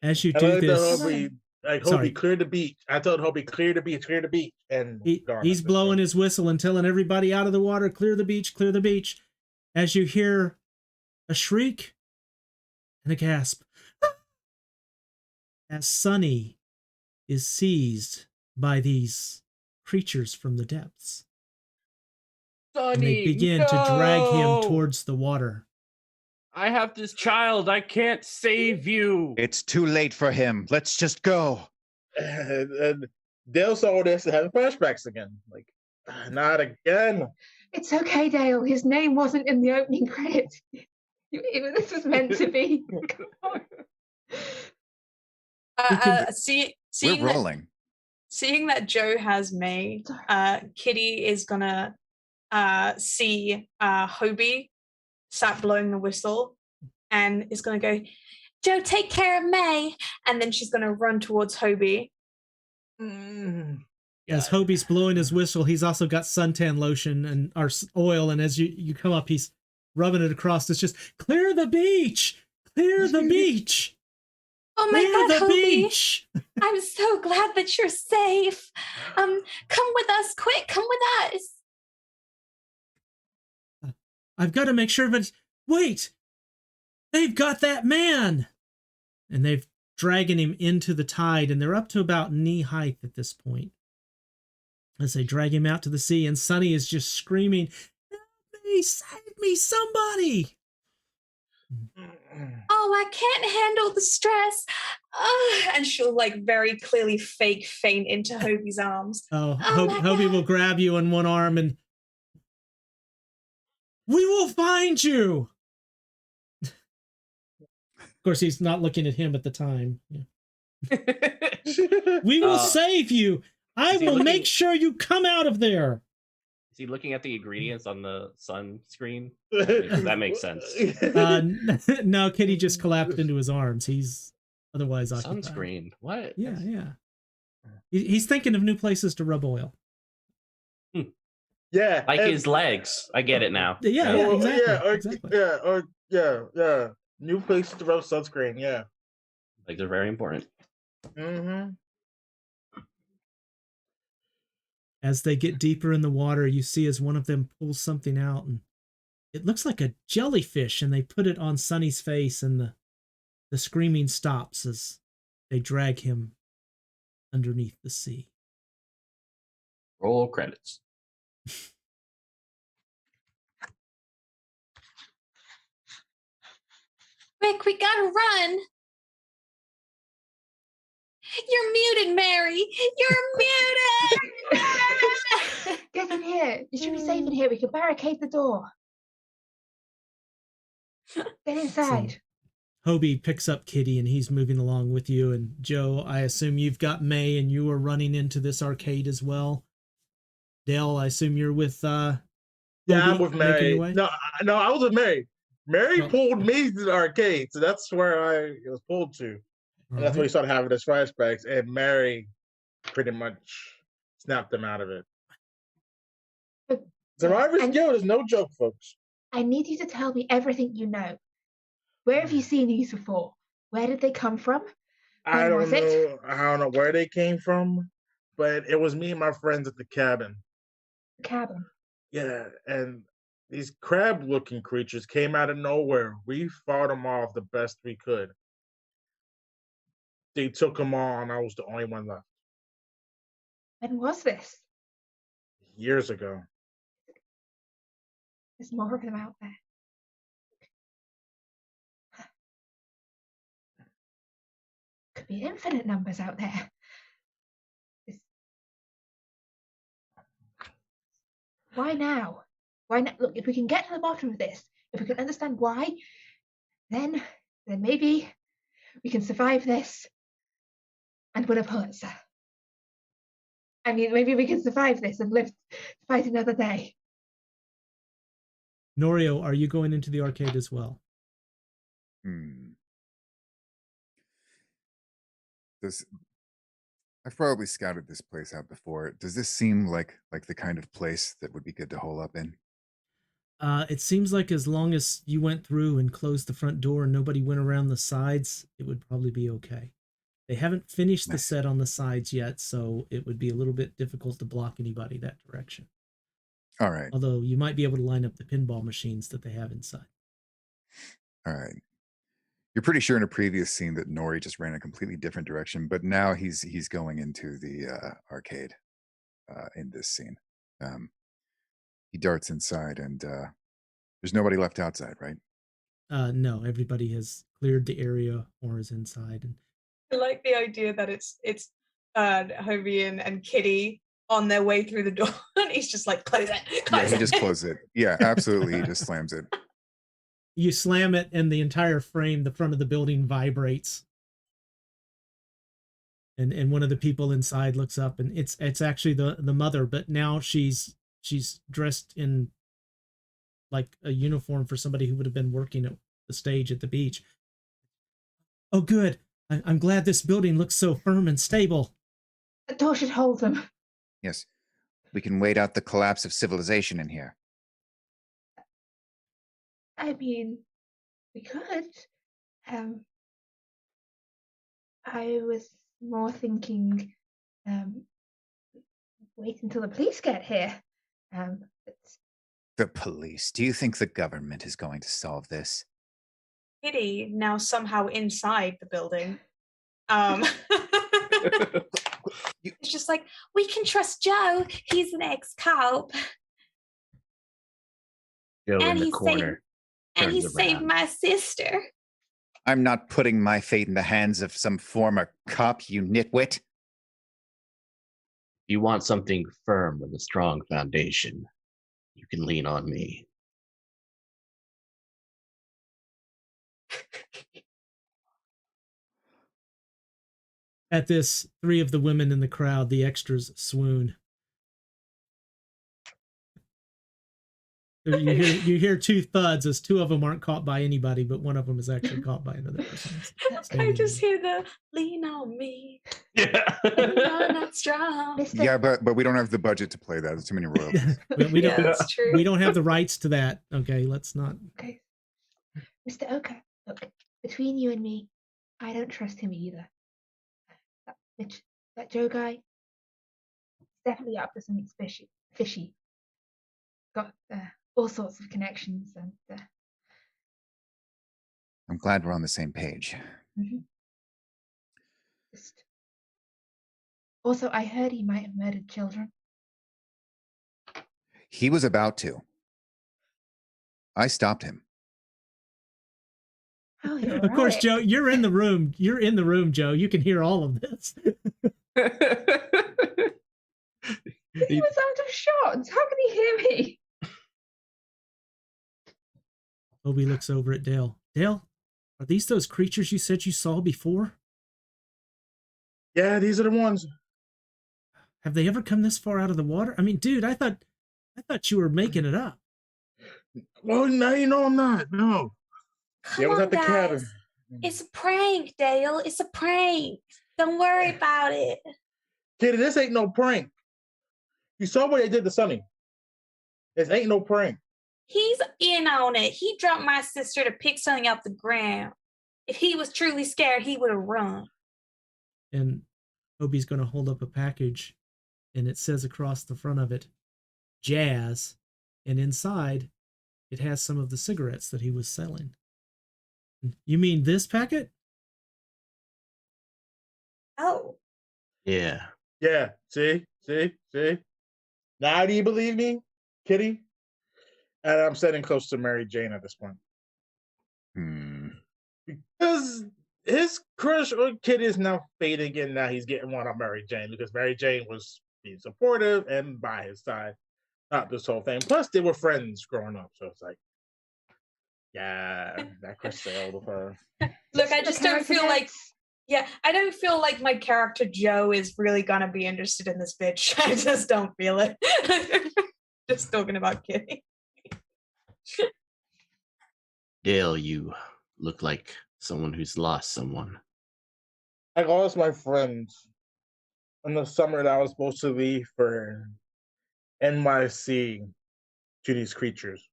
As you I do like this, Hobie, clear the beach. I told Hobie, clear the beach. And he's blowing his whistle and telling everybody out of the water, clear the beach, clear the beach. As you hear a shriek and a gasp, as Sunny is seized by these creatures from the depths. And they begin to drag him towards the water. I have this child. I can't save you. it's too late for him. Let's just go. And Dale saw this and having flashbacks again. Like, not again. It's okay, Dale. His name wasn't in the opening credits. This was meant to be. Come on. Seeing We're that, rolling. seeing that Joe has May, Kitty is gonna see Hobie start blowing the whistle and is gonna go, Joe, take care of May, and then she's gonna run towards Hobie. As Hobie's blowing his whistle, he's also got suntan lotion and oil, and as you come up, he's rubbing it across. It's just, clear the beach! Clear the beach! Oh my Clear God, the Hobie! beach! I'm so glad that you're safe. Come with us, quick! Come with us. I've got to make sure, but wait! They've got that man! And they've dragging him into the tide, and they're up to about knee height at this point. As they drag him out to the sea, and Sunny is just screaming, "Help me! Save me, somebody!" Oh, I can't handle the stress. And she'll like very clearly fake faint into Hobie's arms. Oh, Oh my Hobie God. will grab you in one arm and, "We will find you!" Of course, he's not looking at him at the time. Yeah. "We will save you! I is he will looking- make sure you come out of there!" Is he looking at the ingredients on the sun screen? That makes sense. No, Kitty just collapsed into his arms. He's otherwise occupied. Sunscreen. What? Yeah, yeah. He's thinking of new places to rub oil. Yeah. Like and- his legs. I get it now. Yeah, Well, exactly. yeah. New place to rub sunscreen. Yeah. Like they're very important. Mm-hmm. As they get deeper in the water, you see as one of them pulls something out, and it looks like a jellyfish, and they put it on Sunny's face, and the screaming stops as they drag him underneath the sea. Roll credits. Rick, we gotta run. You're muted, Mary. You're muted. Get in here. You should be safe in here. We can barricade the door. Get inside. Hobie picks up Kitty and he's moving along with you. And Joe, I assume you've got May and you are running into this arcade as well. Dale, I assume you're with Yeah, Hobie I'm with making your Mary. way. No, I was with Mary. Mary Oh. pulled me to the arcade, so that's where I was pulled to. All And that's when right. we started having those flashbacks, and Mary pretty much snapped them out of it. Survivor's And- Guild is no joke, folks. I need you to tell me everything you know. Where have you seen these before? Where did they come from? I When don't was it? know. I don't know where they came from, but it was me and my friends at the cabin. The cabin. Yeah, and these crab-looking creatures came out of nowhere. We fought them off the best we could. They took them all, and I was the only one left. When was this? Years ago. There's more of them out there. Could be infinite numbers out there. Why now? Why not? Look, if we can get to the bottom of this, if we can understand why, then maybe we can survive this and win a Pulitzer. I mean, maybe we can survive this and live to fight another day. Norio, are you going into the arcade as well? I've probably scouted this place out before. Does this seem like the kind of place that would be good to hole up in? It seems like as long as you went through and closed the front door and nobody went around the sides, it would probably be okay. They haven't finished the Nice. set on the sides yet, so it would be a little bit difficult to block anybody that direction. All right. Although you might be able to line up the pinball machines that they have inside. All right. You're pretty sure in a previous scene that Nori just ran a completely different direction, but now he's going into the arcade in this scene. He darts inside, and there's nobody left outside, right? No, everybody has cleared the area or is inside. And I like the idea that it's Hobie and Kitty on their way through the door, and he's just like, close it. Yeah, Close he it. just closed it. Yeah, absolutely. He just slams it. you slam it, and the entire frame, the front of the building vibrates. And one of the people inside looks up, and it's actually the mother, but now she's dressed in like a uniform for somebody who would have been working at the stage at the beach. Oh, good. I'm glad this building looks so firm and stable. The door should hold them. Yes. We can wait out the collapse of civilization in here. I mean, we could. I was more thinking, wait until the police get here. But The police. Do you think the government is going to solve this? Kitty now somehow inside the building. It's just like, we can trust Joe. He's an ex-cop. Joe And in the he corner. And he turns saved around. my sister. I'm not putting my fate in the hands of some former cop, you nitwit. If you want something firm with a strong foundation, you can lean on me. At this, 3 of the women in the crowd, the extras, swoon. You hear 2 thuds as 2 of them aren't caught by anybody, but one of them is actually caught by another person. I just hear the lean on me. Yeah. You're not strong. Mr. Yeah, but we don't have the budget to play that. There's too many royalties. we Yeah, don't. that's true. We don't have the rights to that. Okay, let's not. Okay. Mr. Oka, look, between you and me, I don't trust him either. That Joe guy, he's definitely up to something fishy. Got all sorts of connections, and I'm glad we're on the same page. just. Also, I heard he might have murdered children. He was about to. I stopped him. Oh, you're Of course, right. Joe, you're in the room. You're in the room, Joe. You can hear all of this. He was out of shot. How can he hear me? Obi looks over at Dale. Dale, Are these those creatures you said you saw before? Yeah, these are the ones. Have they ever come this far out of the water? I mean, dude, I thought you were making it up. Well, now you know I'm not. No. Come Yeah, I was on, at the guys. cabin. It's a prank, Dale. It's a prank. Don't worry about it. Kitty, this ain't no prank. You saw what they did to Sonny. This ain't no prank. He's in on it. He dropped my sister to pick something off the ground. If he was truly scared, he would have run. And Hobie's going to hold up a package, and it says across the front of it, Jazz, and inside it has some of the cigarettes that he was selling. You mean this packet? Oh. Yeah. Yeah, see? Now do you believe me, Kitty? And I'm sitting close to Mary Jane at this point. Because his crush on Kitty is now fading, and now he's getting one on Mary Jane because Mary Jane was being supportive and by his side. Not this whole thing. Plus, they were friends growing up, so it's like, yeah, that crush sailed with her. Look, I just don't feel like, I don't feel like my character Joe is really gonna be interested in this bitch. I just don't feel it. Just talking about Kitty. Dale, you look like someone who's lost someone. I lost my friends in the summer that I was supposed to leave for NYC to these creatures.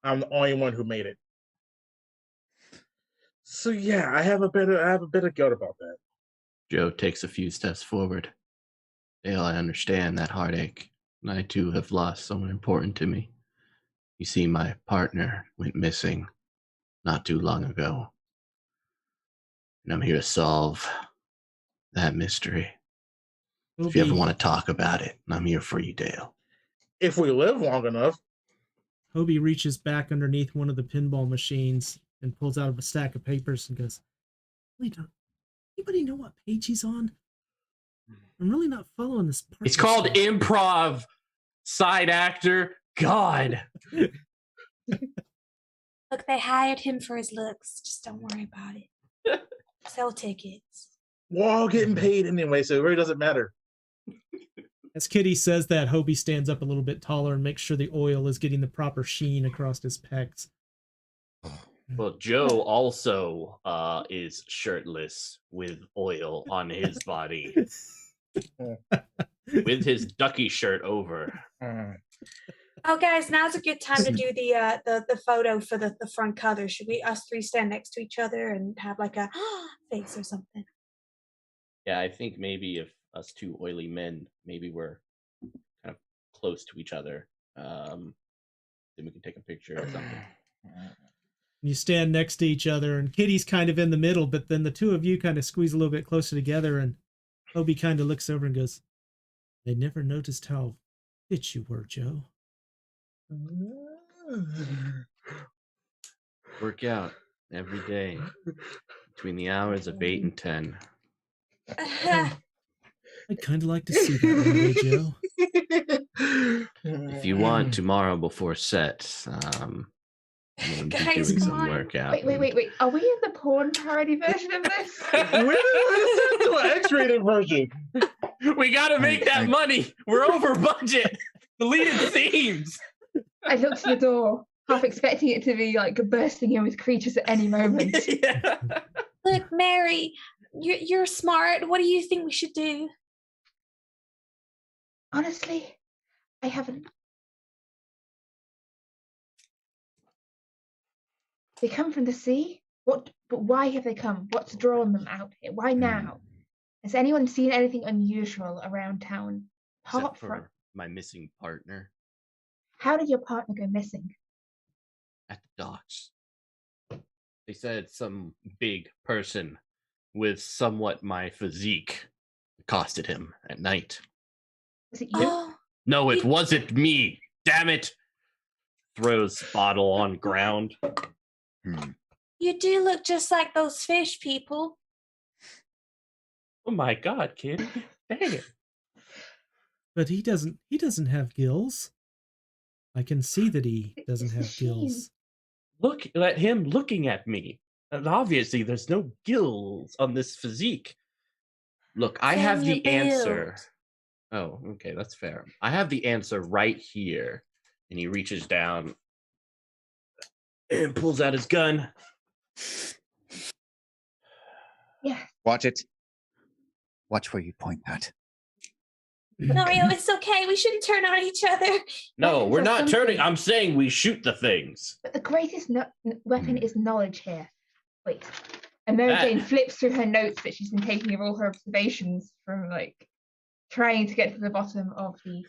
I'm the only one who made it. So yeah, I have a bit of guilt about that. Joe takes a few steps forward. Dale, I understand that heartache. And I too have lost someone important to me. You see, my partner went missing not too long ago. And I'm here to solve that mystery. If you ever want to talk about it, I'm here for you, Dale. If we live long enough. Hobie reaches back underneath one of the pinball machines and pulls out a stack of papers and goes, anybody know what page he's on? I'm really not following this part. It's called improv, side actor. God. Look, they hired him for his looks. Just don't worry about it. Sell tickets. We're all getting paid anyway, so it really doesn't matter. As Kitty says that, Hobie stands up a little bit taller and makes sure the oil is getting the proper sheen across his pecs. Well, Joe also is shirtless with oil on his body. With his ducky shirt over. Oh, guys, now's a good time to do the photo for the front cover. Should we us three stand next to each other and have like a face or something? Yeah, I think maybe if us two oily men, maybe we're kind of close to each other, then we can take a picture or something. You stand next to each other, and Kitty's kind of in the middle, but then the two of you kind of squeeze a little bit closer together, and Hobie kind of looks over and goes, I never noticed how fit you were, Joe. Work out every day between the hours of 8 and 10. I'd kind of like to see that one day, Joe. If you want, tomorrow before set, I'm going to be doing some workout. Wait. Are we in the porn parody version of this? We're to an X-rated version. We got to make that money. We're over budget. Deleted scenes. I looked to the door, half expecting it to be like bursting in with creatures at any moment. Yeah. Look, Mary, you're smart. What do you think we should do? Honestly, I haven't. They come from the sea? But why have they come? What's drawn them out here? Why now? Has anyone seen anything unusual around town? Except for my missing partner. How did your partner go missing? At the docks. They said some big person with somewhat my physique accosted him at night. Was it you? No, it wasn't me. Damn it. Throws bottle on ground. You do look just like those fish people. Oh my God, kid. Dang it. But he doesn't have gills. I can see that he doesn't have gills. Look at him looking at me. And obviously, there's no gills on this physique. Look, I Same have your the answer. build. Oh, okay, that's fair. I have the answer right here. And he reaches down and pulls out his gun. Yeah. Watch it. Watch where you point that. Mario, it's okay. We shouldn't turn on each other. No, Weapons we're are not something. turning. I'm saying we shoot the things. But the greatest weapon Hmm. is knowledge here. Wait. And Mary That- Jane flips through her notes that she's been taking of all her observations from like trying to get to the bottom of the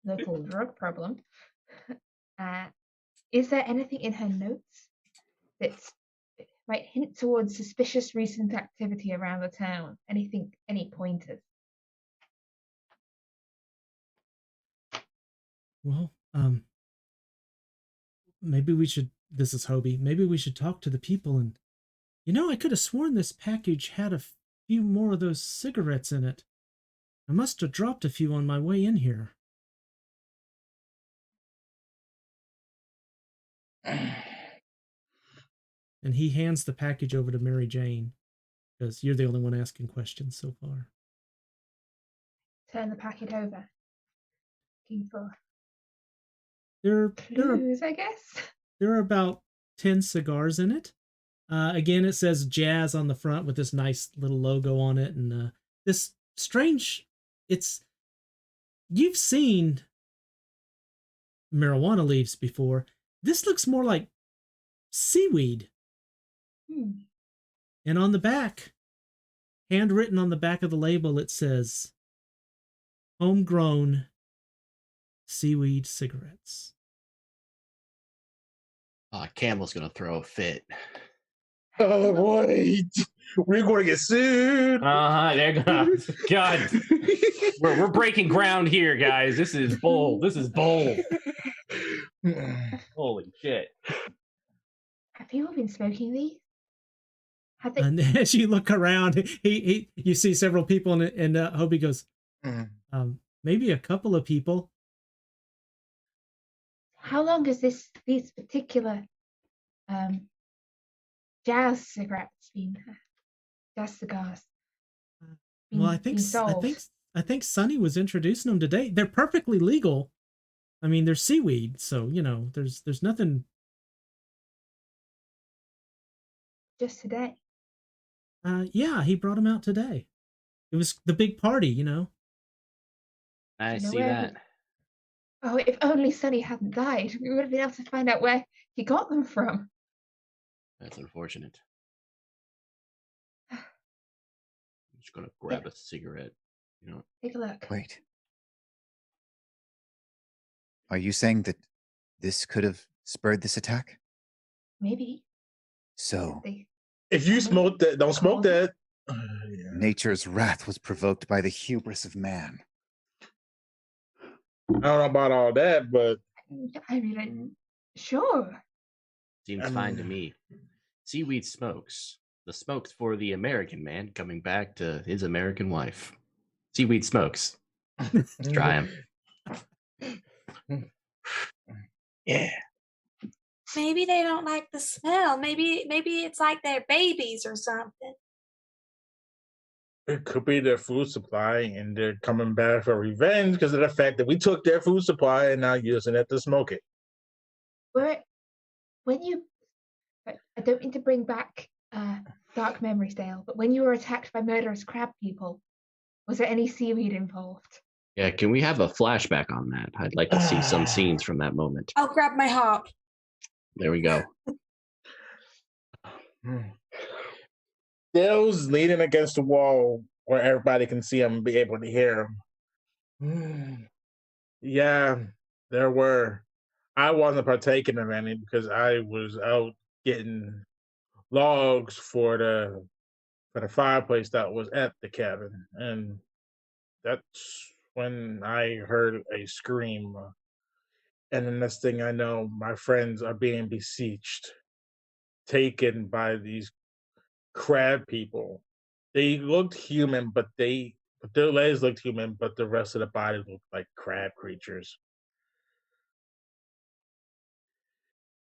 local drug problem. Is there anything in her notes that might hint towards suspicious recent activity around the town? Anything, any pointers? Well, maybe we should. This is Hobie. Maybe we should talk to the people. And I could have sworn this package had a few more of those cigarettes in it. I must have dropped a few on my way in here. And he hands the package over to Mary Jane, because you're the only one asking questions so far. Turn the packet over. Looking for There are clues, I guess. there are about 10 cigars in it. Again, it says Jazz on the front with this nice little logo on it, and this strange. You've seen marijuana leaves before. This looks more like seaweed. And on the back, handwritten on the back of the label, it says homegrown seaweed cigarettes. Campbell's gonna throw a fit. Oh boy, we're going to get sued. They're gonna. God, we're breaking ground here, guys. This is bold. This is bold. Holy shit! Have people been smoking these? Have they? And as you look around, you see several people, and Hobie goes, maybe a couple of people. How long has these particular jazz cigarettes been? Jazz cigars. Well, I think Sonny was introducing them today. They're perfectly legal. I mean, they're seaweed, so there's nothing. Just today. Yeah, he brought them out today. It was the big party, I You know see where that. Oh, if only Sonny hadn't died, we would have been able to find out where he got them from. That's unfortunate. I'm just gonna grab a cigarette. Take a look. Wait. Are you saying that this could have spurred this attack? Maybe. So, If you smoke that, don't smoke that. nature's wrath was provoked by the hubris of man. I don't know about all that, but I mean, sure. Seems fine to me. Seaweed smokes. The smoke's for the American man coming back to his American wife. Seaweed smokes. Let's try him. Yeah. Maybe they don't like the smell. Maybe it's like they're babies or something. It could be their food supply, and they're coming back for revenge because of the fact that we took their food supply and now using it to smoke it. I don't mean to bring back dark memories, Dale, but when you were attacked by murderous crab people, was there any seaweed involved? Yeah, can we have a flashback on that? I'd like to see some scenes from that moment. I'll grab my harp. There we go. Dale's leaning against the wall where everybody can see him and be able to hear him. Yeah, there were. I wasn't partaking of any because I was out getting logs for the fireplace that was at the cabin, and that's when I heard a scream. And the next thing I know, my friends are being besieged, taken by these crab people. They looked human, but their legs looked human, but the rest of the body looked like crab creatures.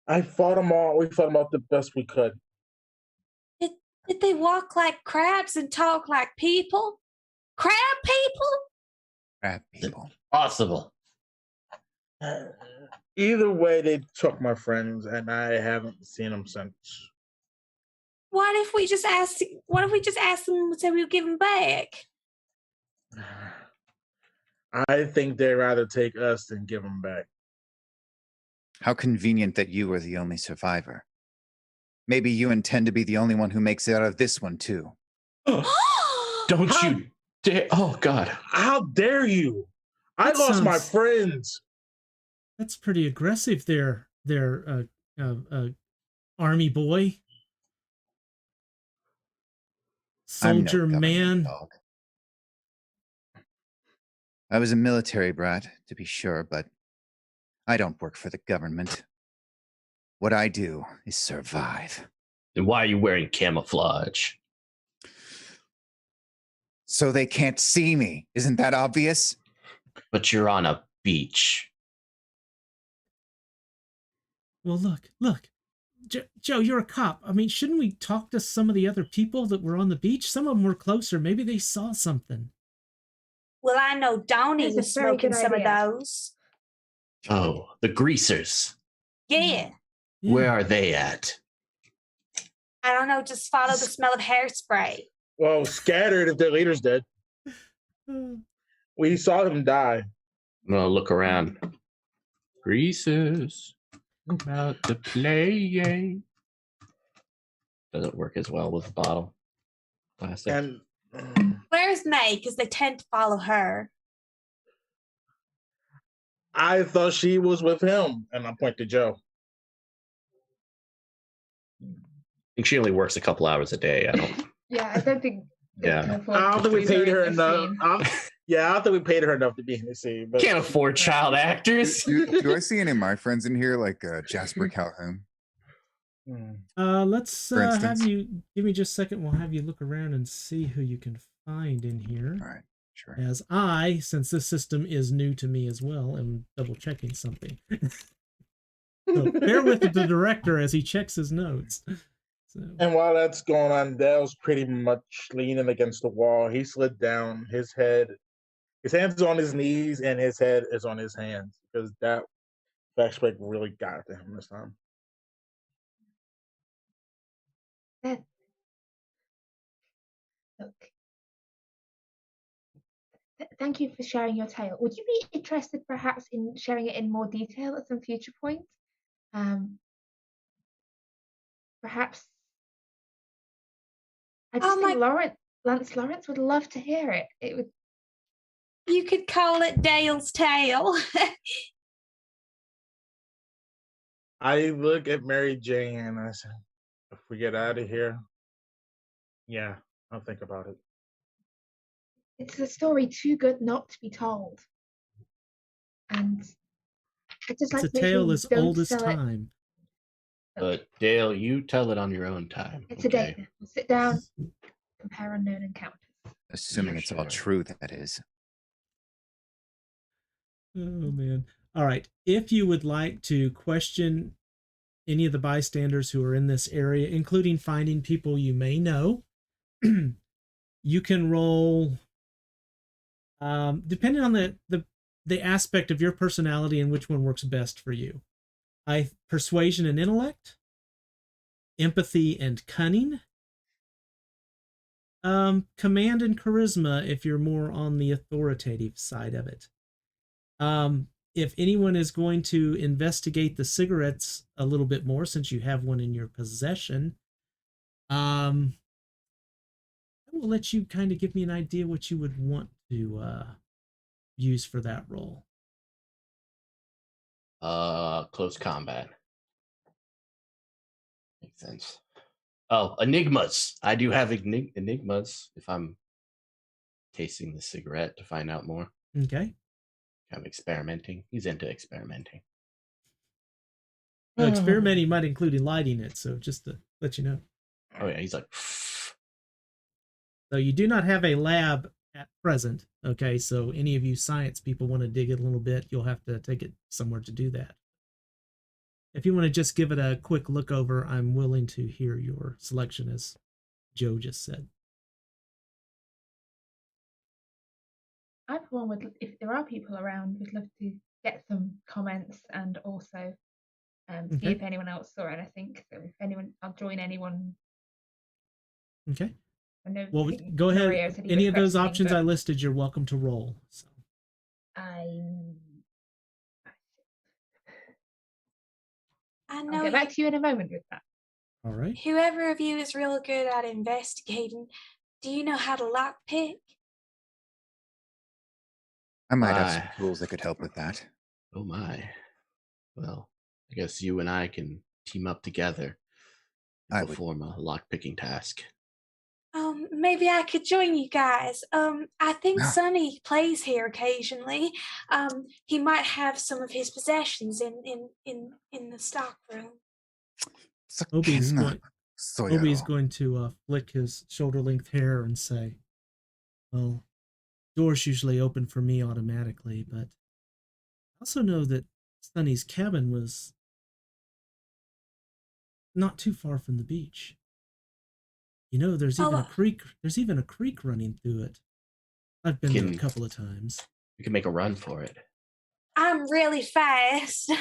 I fought them all. We fought them out the best we could. Did they walk like crabs and talk like people? Crab people? Crab people. Possible. Either way, they took my friends, and I haven't seen them since. What if we just asked them and said we'll give them back? I think they'd rather take us than give them back. How convenient that you are the only survivor. Maybe you intend to be the only one who makes it out of this one, too. Don't How- you dare. Oh, God. How dare you? I That lost my sounds- friends. That's pretty aggressive there, army boy. I'm no Soldier government man. dog. I was a military brat, to be sure, but I don't work for the government. What I do is survive. Then why are you wearing camouflage? So they can't see me. Isn't that obvious? But you're on a beach. Well, look. Joe, you're a cop. I mean, shouldn't we talk to some of the other people that were on the beach? Some of them were closer. Maybe they saw something. Well, I know Donnie That's a was very smoking good some of idea. those. Oh, the greasers. Yeah. Yeah. Where are they at? I don't know, just follow the smell of hairspray. Well, scattered if their leader's dead. We saw him die. I'm gonna look around. Greasers about to play. Doesn't work as well with the bottle. Plastic. And Where's May? Because they tend to follow her. I thought she was with him. And I point to Joe. I think she only works a couple hours a day. I don't. Yeah, I don't think. they Yeah. can afford I don't to think we lose her paid in her this enough. scene. Yeah, I don't think we paid her enough to be in the scene. But Can't afford child actors. Do I see any of my friends in here, like Jasper Calhoun? Let's For have instance? you give me just a second. We'll have you look around and see who you can find in here. All right, sure. As I, since this system is new to me as well, am double checking something. So bear with the director as he checks his notes. So And while that's going on, Dale's pretty much leaning against the wall. He slid down. His hands are on his knees, and his head is on his hands because that flashback really got to him this time. That- Look. Thank you for sharing your tale. Would you be interested perhaps in sharing it in more detail at some future point? Perhaps I just Oh think my- Lance Lawrence would love to hear it. It would. You could call it Dale's Tale. I look at Mary Jane and I said, if we get out of here, yeah, I'll think about it. It's a story too good not to be told. And I just like it's a to make sure tale you as don't old as sell it. time. But Dale, you tell it on your own time. It's a date. We'll sit down, compare unknown encounters. Assuming For it's all sure. true, that is. Oh man. All right. If you would like to question any of the bystanders who are in this area, including finding people you may know, you can roll depending on the aspect of your personality and which one works best for you. Persuasion and intellect, empathy and cunning, command and charisma if you're more on the authoritative side of it. If anyone is going to investigate the cigarettes a little bit more, since you have one in your possession, I will let you kind of give me an idea what you would want to use for that role. Close combat. Makes sense. Oh, enigmas. I do have enigmas if I'm tasting the cigarette to find out more. Okay. I'm experimenting. He's into experimenting. Well, experimenting might include lighting it, so just to let you know. Oh yeah, he's like. So you do not have a lab at present. Okay, so any of you science people want to dig it a little bit, you'll have to take it somewhere to do that. If you want to just give it a quick look over, I'm willing to hear your selection as Joe just said. I, for one, would, if there are people around, would love to get some comments and also see Okay. if anyone else saw anything. So if anyone, I'll join anyone. Okay. I know, Well, I think go ahead. Norio said he Any was of those questioning, options but I listed, you're welcome to roll. So. I'll get back to you in a moment with that. All right. Whoever of you is real good at investigating, do you know how to lockpick? I might have some My. tools that could help with that. Oh my. Well, I guess you and I can team up together I and would. perform a lock-picking task. Maybe I could join you guys. I think Ah. Sonny plays here occasionally. He might have some of his possessions in the stock room. Obi's Soyaro. going to flick his shoulder-length hair and say, well, doors usually open for me automatically, but I also know that Sonny's cabin was not too far from the beach. You know, there's even a creek. There's even a creek running through it. I've been there a couple of times. We can make a run for it. I'm really fast.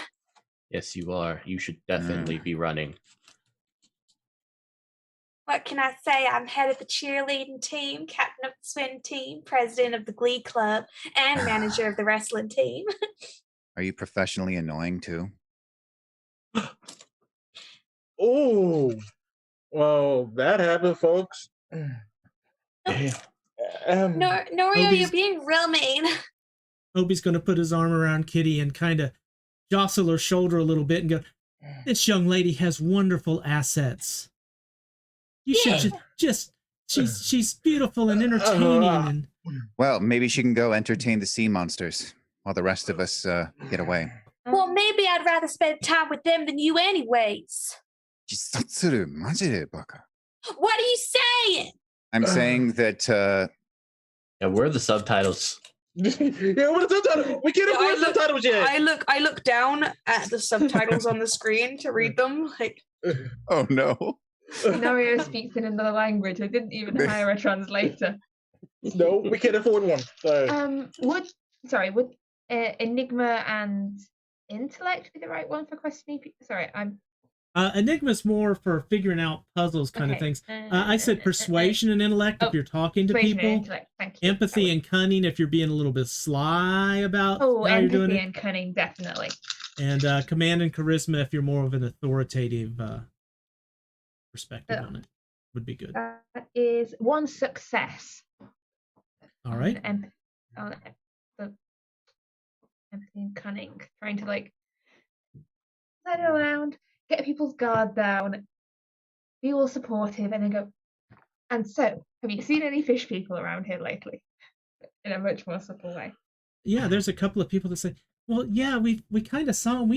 Yes, you are. You should definitely be running. What can I say? I'm head of the cheerleading team, captain of the swim team, president of the glee club, and manager of the wrestling team. Are you professionally annoying too? Oh, well, that happened, folks. Norio, Obi's- you're being real mean. Obi's going to put his arm around Kitty and kind of jostle her shoulder a little bit and go, this young lady has wonderful assets. You should just she's beautiful and entertaining. And well, maybe she can go entertain the sea monsters while the rest of us get away. Well, maybe I'd rather spend time with them than you anyways. What are you saying? I'm saying that Yeah, where are the subtitles? Yeah, what are the subtitles? We can't afford subtitles yet. I look down at the subtitles on the screen to read them. Like, oh no. Norio speaks in another language. I didn't even hire a translator. No, we can't afford one. Sorry. Would Enigma and Intellect be the right one for questioning people? Sorry, I'm. Enigma's more for figuring out puzzles kind of things. I said persuasion and intellect if you're talking to people. Thank you. Empathy and cunning if you're being a little bit sly about how you're doing it. Empathy and cunning, definitely. And command and charisma if you're more of an authoritative perspective on it. Would be good. That is one success. All right. Empathy and cunning. Trying to like let it around, get people's guard down, be all supportive, and then go. And so, have you seen any fish people around here lately? In a much more subtle way. Yeah, there's a couple of people that say, "Well, yeah, we kind of saw them.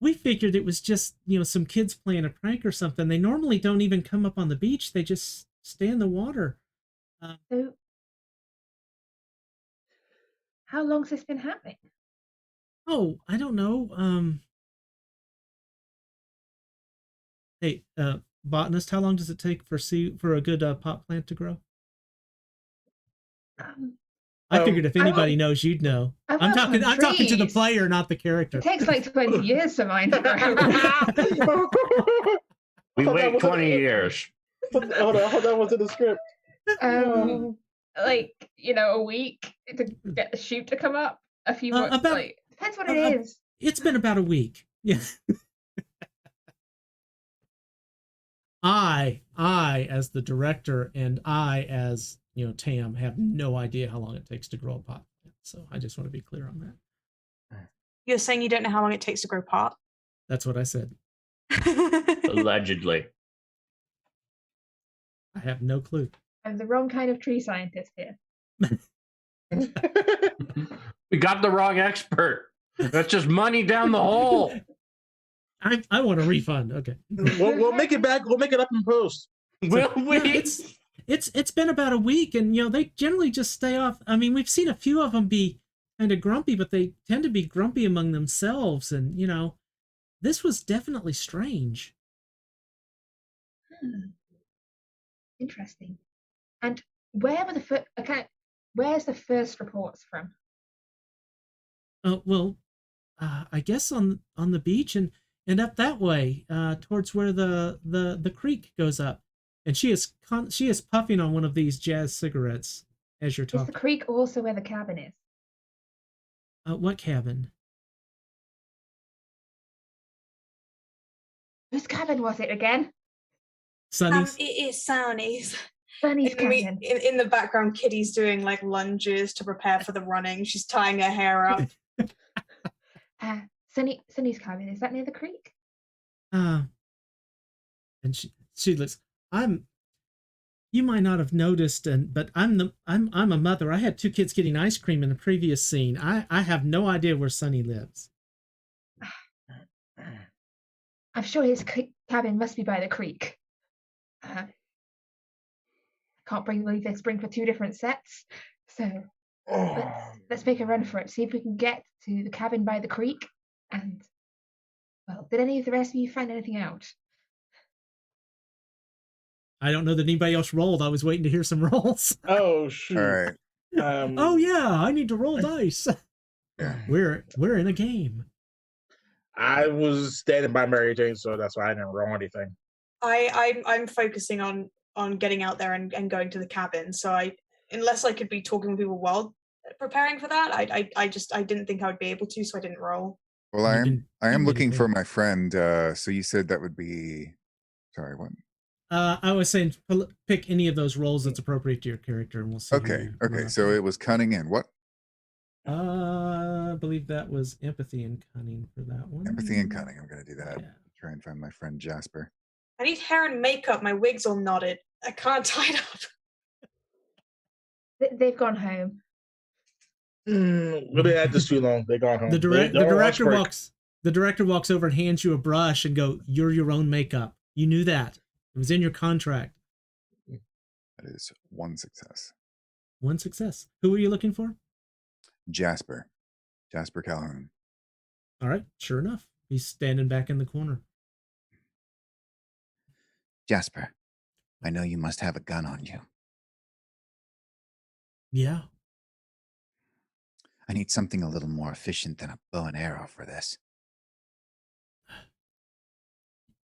We figured it was just some kids playing a prank or something. They normally don't even come up on the beach. They just stay in the water." So, how long's this been happening? Oh, I don't know. Hey, botanist, how long does it take for a good pot plant to grow? I figured if anybody knows, you'd know. I'm talking to the player, not the character. It takes like 20 years for mine to grow. We wait 20 years. Hold on, what's in the script? Like, a week to get the shoot to come up. A few more, depends what it is. It's been about a week. Yeah. I as the director and I as Tam have no idea how long it takes to grow a pot plant. So I just want to be clear on that. You're saying you don't know how long it takes to grow pot? That's what I said. Allegedly. I have no clue. I'm the wrong kind of tree scientist here. We got the wrong expert. That's just money down the hole. I want a refund. Okay. We'll make it back. We'll make it up in post. Will we? It's been about a week, and they generally just stay off. I mean, we've seen a few of them be kind of grumpy, but they tend to be grumpy among themselves, and this was definitely strange. interesting. And where were the first? Okay, where's the first reports from? Well, I guess on the beach and up that way, towards where the creek goes up. And she is puffing on one of these jazz cigarettes as you're Is the talking. creek also where the cabin is? What cabin? Whose cabin was it again? Sunny's. It is Sunny's. Sunny's In the, cabin. in the background, Kitty's doing like lunges to prepare for the running. She's tying her hair up. Sunny's cabin, is that near the creek? And she looks. You might not have noticed, but I'm a mother. I had 2 kids getting ice cream in the previous scene. I have no idea where Sunny lives. I'm sure his cabin must be by the creek. I can't believe they're spring for 2 different sets. So let's make a run for it. See if we can get to the cabin by the creek. And well, did any of the rest of you find anything out? I don't know that anybody else rolled. I was waiting to hear some rolls. Oh shoot! All right. Oh yeah, I need to roll dice. Yeah. We're in a game. I was standing by Mary Jane, so that's why I didn't roll anything. I'm focusing on getting out there and going to the cabin. So unless I could be talking with people while preparing for that, I didn't think I would be able to, so I didn't roll. Well, I am looking anything. for my friend. So you said that would be. Sorry, what? I was saying pick any of those roles that's appropriate to your character, and we'll see. Okay. Okay. So it was cunning and what? I believe that was empathy and cunning for that one. Empathy and cunning. I'm going to do that. Yeah. Try and find my friend Jasper. I need hair and makeup. My wig's all knotted. I can't tie it up. They've gone home. We've been at this too long. They gone home. The They're on director break. walks over and hands you a brush and go, "You're your own makeup." You knew that. It was in your contract. That is 1 success. 1 success. Who are you looking for? Jasper Calhoun. All right, sure enough. He's standing back in the corner. Jasper, I know you must have a gun on you. Yeah. I need something a little more efficient than a bow and arrow for this.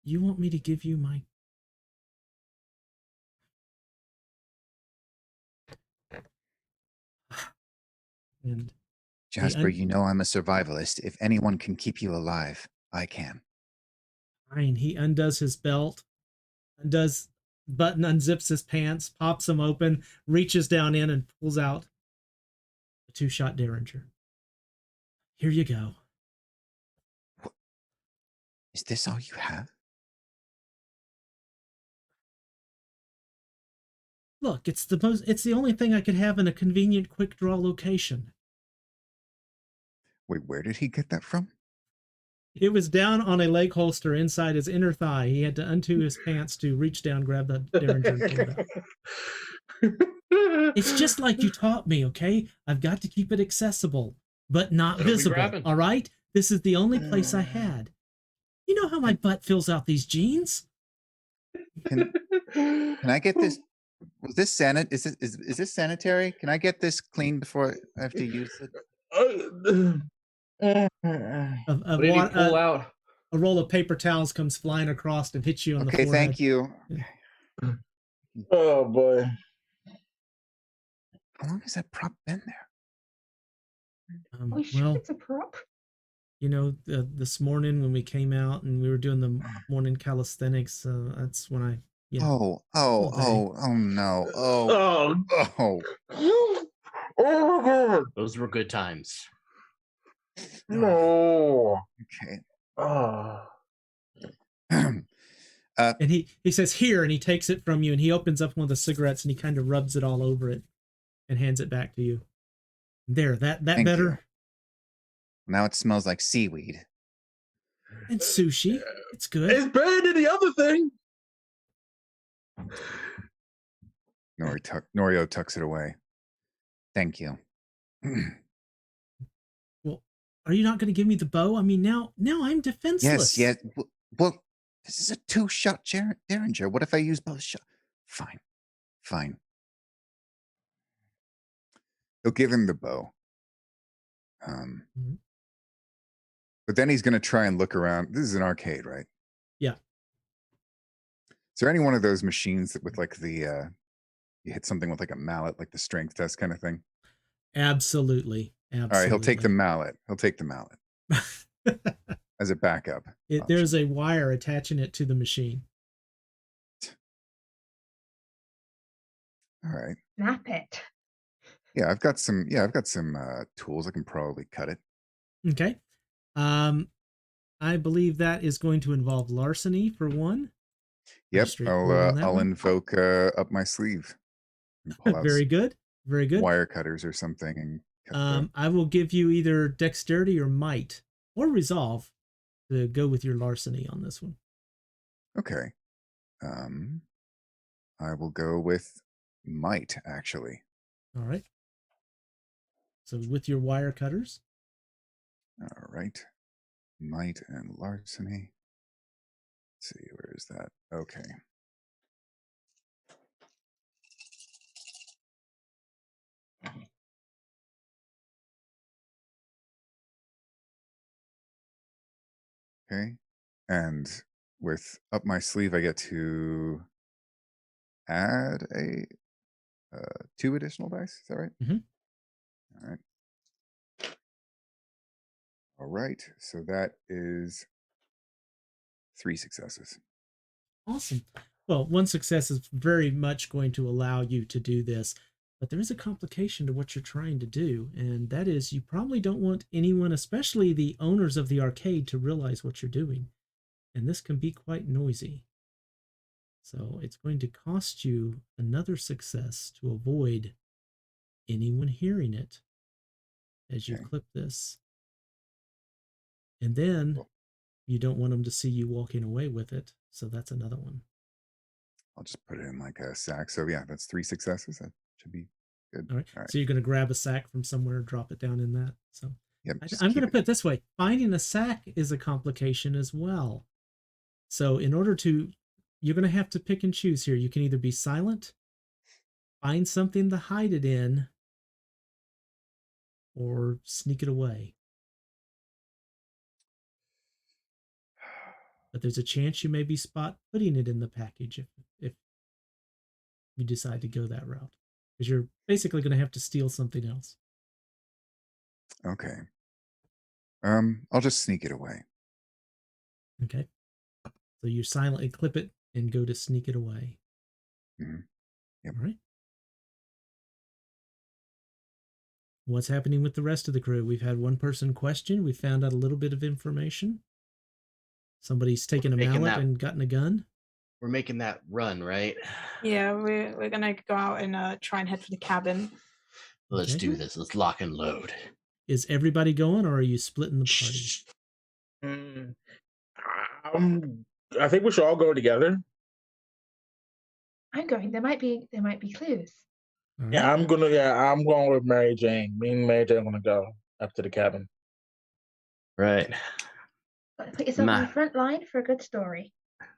You want me to give you my... And Jasper, you know I'm a survivalist. If anyone can keep you alive, I can. he undoes his belt, unzips his pants, pops them open, reaches down in and pulls out a 2-shot Derringer. Here you go. Is this all you have? Look, it's the only thing I could have in a convenient quick draw location. Wait, where did he get that from? It was down on a leg holster inside his inner thigh. He had to undo his pants to reach down, grab the Derringer, and pull it out. It's just like you taught me, okay? I've got to keep it accessible, but not visible, all right? This is the only place I had. You know how my butt fills out these jeans? Can I get this? Was this is this sanitary? Can I get this clean before I have to use it? What did he pull out? A roll of paper towels comes flying across and hits you on the forehead. Okay, thank you. Yeah. Oh boy. How long has that prop been there? Are we sure it's a prop? You know, this morning when we came out and we were doing the morning calisthenics, that's when I... Yeah. Oh no. Those were good times. No. Okay. Oh. And he says, "Here," and he takes it from you and he opens up one of the cigarettes and he kind of rubs it all over it and hands it back to you. There, that Thank better? you. Now it smells like seaweed. And sushi. It's good. It's better than the other thing. Norio tucks it away. Thank you. Well, are you not going to give me the bow? I mean, now I'm defenseless. Yes. Well, this is a 2-shot Derringer. What if I use both shots? Fine. Fine. He'll give him the bow. Mhm. But then he's going to try and look around. This is an arcade, right? Yeah. Is there any one of those machines that with like the you hit something with like a mallet, like the strength test kind of thing? Absolutely. All right, he'll take the mallet. As a backup. There's a wire attaching it to the machine. All right. Snap it. Yeah, I've got some tools. I can probably cut it. Okay. I believe that is going to involve larceny for one. Yep, Straightforward on that I'll one. invoke up my sleeve. And pull out Very good. Very good. wire cutters or something and cut I will give you either dexterity or might or resolve to go with your larceny on this one. Okay. I will go with might, actually. All right. So with your wire cutters. All right. Might and larceny. Let's see, where is that? Okay. Okay. And with up my sleeve, I get to add a 2 additional dice. Is that right? Mhm. All right. All right. So that is 3 successes. Awesome. Well, one success is very much going to allow you to do this, but there is a complication to what you're trying to do, and that is you probably don't want anyone, especially the owners of the arcade, to realize what you're doing. And this can be quite noisy. So it's going to cost you another success to avoid anyone hearing it as you Okay. clip this. And then Cool. you don't want them to see you walking away with it. So that's another one. I'll just put it in like a sack. So yeah, that's 3 successes. That should be good. All right. All right. So you're going to grab a sack from somewhere, drop it down in that. So Yep, just I'm keep going to it. put it this way. Finding a sack is a complication as well. So in order to, you're going to have to pick and choose here. You can either be silent, find something to hide it in, or sneak it away. But there's a chance you may be spot putting it in the package if you decide to go that route, because you're basically going to have to steal something else. Okay. I'll just sneak it away. Okay. So you silently clip it and go to sneak it away. Mhm. Yep. All right. What's happening with the rest of the crew? We've had one person question. We found out a little bit of information. Somebody's taken a mallet and gotten a gun. We're making that run, right? Yeah, we're gonna go out and try and head for the cabin. Let's Okay. do this. Let's lock and load. Is everybody going, or are you splitting the party? Shh. I think we should all go together. I'm going. There might be clues. All right. Yeah, I'm going with Mary Jane. Me and Mary Jane are gonna go up to the cabin. Right. Got to put yourself on the front line for a good story.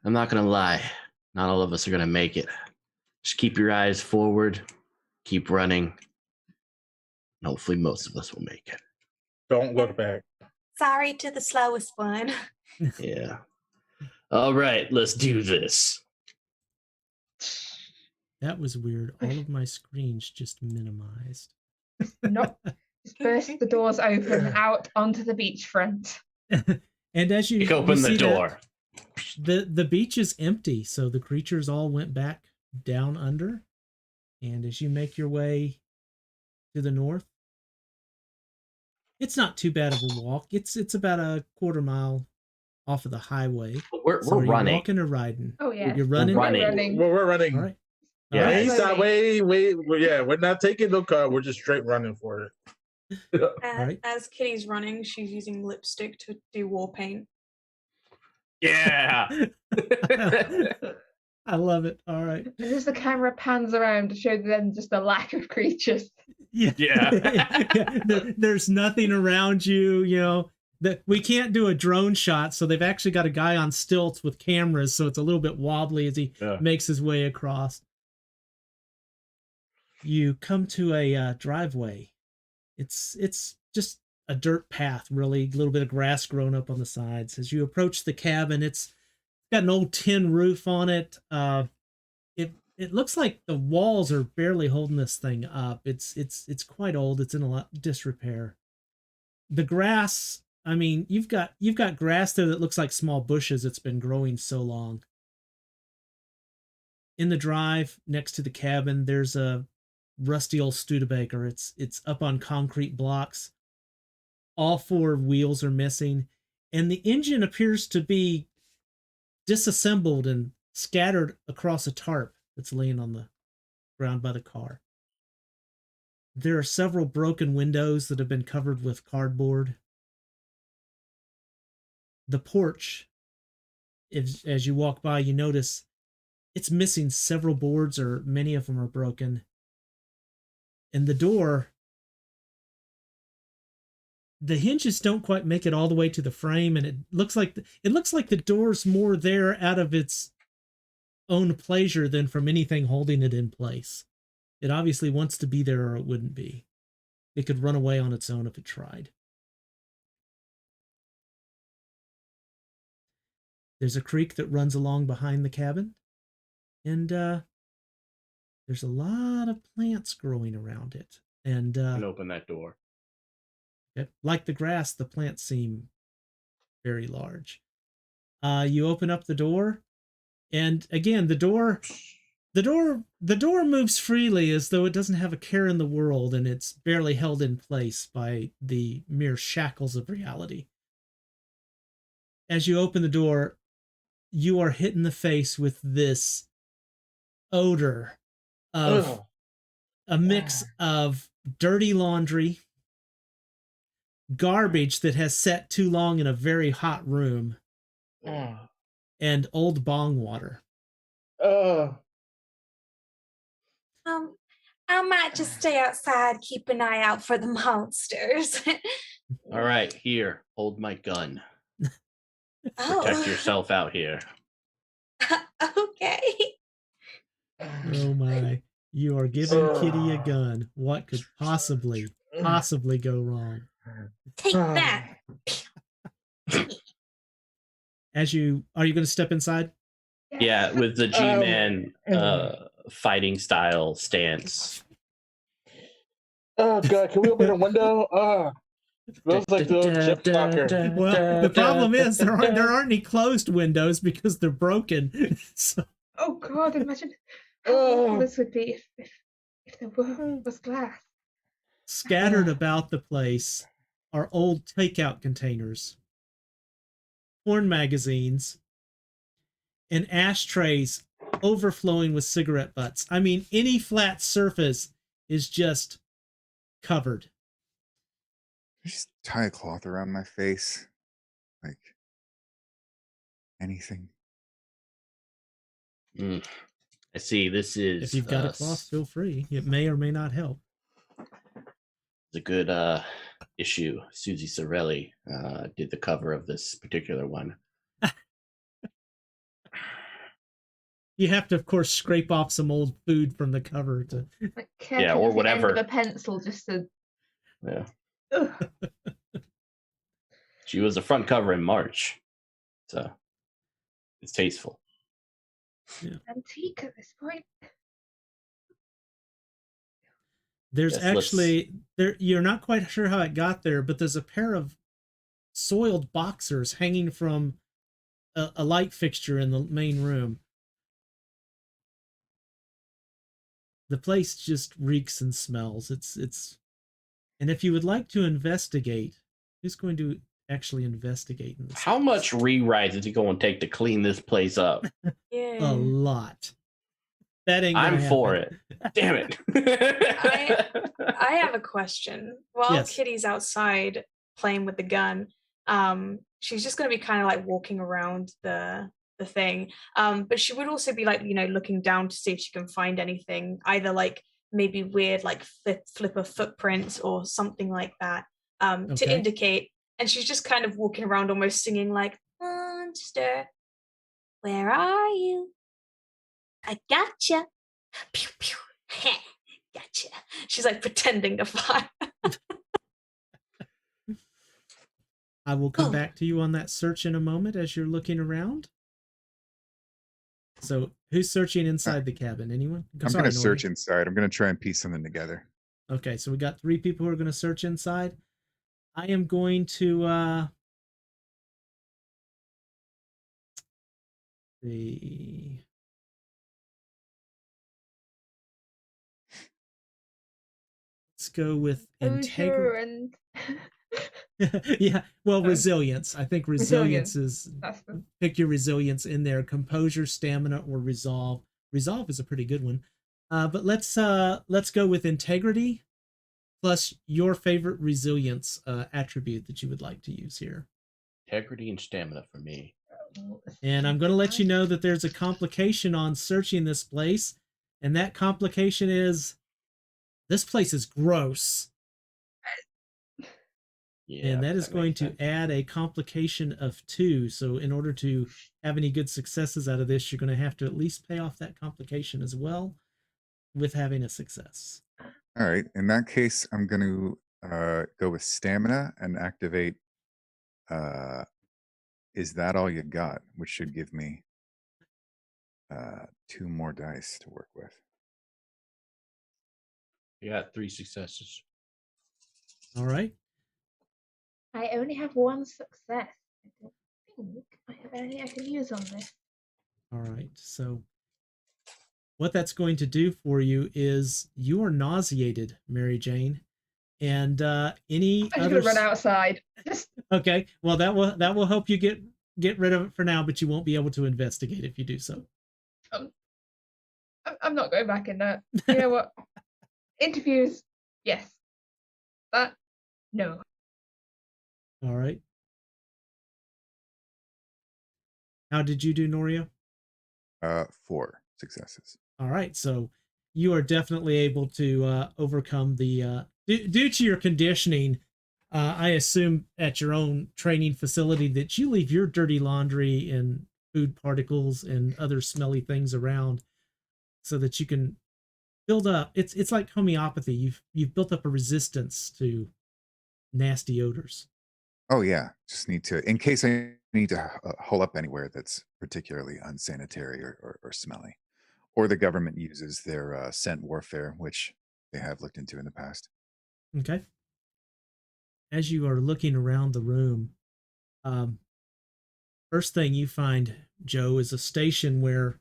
I'm not gonna lie. Not all of us are gonna make it. Just keep your eyes forward. Keep running. And hopefully most of us will make it. Don't look back. Sorry to the slowest one. Yeah. All right, let's do this. That was weird. All of my screens just minimized. Not just burst the doors open out onto the beachfront. And as you Open you the see door. the beach is empty, so the creatures all went back down under. And as you make your way to the north, it's not too bad of a walk. It's about a quarter mile off of the highway. We're So are you running. walking or riding? Oh yeah, You're running. running. We're running. All right. Yeah. All right. He's not we're not taking the car. We're just straight running for it. right. As Kitty's running, she's using lipstick to do war paint. Yeah. I love it. All right. And as the camera pans around to show them just a lack of creatures. Yeah. Yeah. There's nothing around you, you know. We can't do a drone shot, so they've actually got a guy on stilts with cameras, so it's a little bit wobbly as he makes his way across. You come to a driveway. It's just a dirt path, really, a little bit of grass growing up on the sides. As you approach the cabin, it's got an old tin roof on it. It looks like the walls are barely holding this thing up. It's quite old. It's in a lot disrepair. The grass, I mean, you've got grass there that looks like small bushes. It's been growing so long. In the drive next to the cabin, there's a rusty old Studebaker. It's up on concrete blocks. All four wheels are missing, and the engine appears to be disassembled and scattered across a tarp that's laying on the ground by the car. There are several broken windows that have been covered with cardboard. The porch, as you walk by, you notice it's missing several boards, or many of them are broken. And the door, the hinges don't quite make it all the way to the frame, and it looks like the door's more there out of its own pleasure than from anything holding it in place. It obviously wants to be there, or it wouldn't be. It could run away on its own if it tried. There's a creek that runs along behind the cabin, and there's a lot of plants growing around it. And open that door. like the grass, the plants seem very large. You open up the door, and again, the door moves freely as though it doesn't have a care in the world, and it's barely held in place by the mere shackles of reality. As you open the door, you are hit in the face with this odor of a mix of dirty laundry, garbage that has sat too long in a very hot room, and old bong water. I might just stay outside, keep an eye out for the monsters. All right, here, hold my gun. Oh. Protect yourself out here. Okay. Oh my. You are giving Kitty a gun. What could possibly go wrong? Take that. Are you going to step inside? Yeah, with the G-Man fighting style stance. Oh god, can we open a window? Smells like the old chip locker. Well, the problem is there aren't any closed windows because they're broken. So. Oh god, imagine how awful this would be if there was glass. Scattered about the place are old takeout containers, porn magazines, and ashtrays overflowing with cigarette butts. I mean, any flat surface is just covered. Just tie a cloth around my face. Like anything. I see. This is. If you've got a cloth, feel free. It may or may not help. It's a good issue. Susie Sorelli did the cover of this particular one. You have to, of course, scrape off some old food from the cover to. Like, yeah, or whatever. End of a pencil just to. Yeah. She was the front cover in March, so it's tasteful. Yeah. Antique at this point. There's actually there. You're not quite sure how it got there, but there's a pair of soiled boxers hanging from a light fixture in the main room. The place just reeks and smells. It's, and if you would like to investigate, who's going to actually investigate in this? How much rewrite is it going to take to clean this place up? Yeah. A lot. That ain't. I'm for it. Damn it. I have a question. While Yes. Kitty's outside playing with the gun, she's just going to be kind of like walking around the thing. But she would also be like, looking down to see if she can find anything, either like maybe weird like flipper footprints or something like that, to indicate. And she's just kind of walking around almost singing like, monster, where are you? I gotcha. Pew, pew. Gotcha. She's like pretending to fly. I will come Oh. back to you on that search in a moment as you're looking around. So who's searching inside the cabin? Anyone? I'm Sorry, going to Nori. search inside. I'm going to try and piece something together. Okay, so we got 3 people who are going to search inside. I am going to see. Let's go with integrity. And Yeah, well, So- resilience. I think resilience is that's the pick your resilience in there. Composure, stamina, or resolve. Resolve is a pretty good one. But let's go with integrity plus your favorite resilience attribute that you would like to use here. Integrity and stamina for me. And I'm going to let you know that there's a complication on searching this place, and that complication is this place is gross. Yeah, And that is going makes to sense. add a complication of 2. So in order to have any good successes out of this, you're going to have to at least pay off that complication as well with having a success. All right. In that case, I'm going to go with stamina and activate. Is that all you got? Which should give me 2 more dice to work with. You got 3 successes. All right. I only have 1 success. I don't think I have anything I can use on this. All right. So what that's going to do for you is you are nauseated, Mary Jane. And any I'm other just gonna run outside. Just Okay. Well, that will help you get rid of it for now, but you won't be able to investigate if you do so. I'm not going back in there. You know what? Interviews, yes. But no. All right. How did you do, Norio? 4 successes. All right. So you are definitely able to overcome the due to your conditioning. I assume at your own training facility that you leave your dirty laundry and food particles and other smelly things around so that you can build up. It's like homeopathy. You've built up a resistance to nasty odors. Oh yeah, just need to, in case I need to hole up anywhere that's particularly unsanitary or smelly, or the government uses their scent warfare, which they have looked into in the past. Okay. As you are looking around the room, first thing you find, Joe, is a station where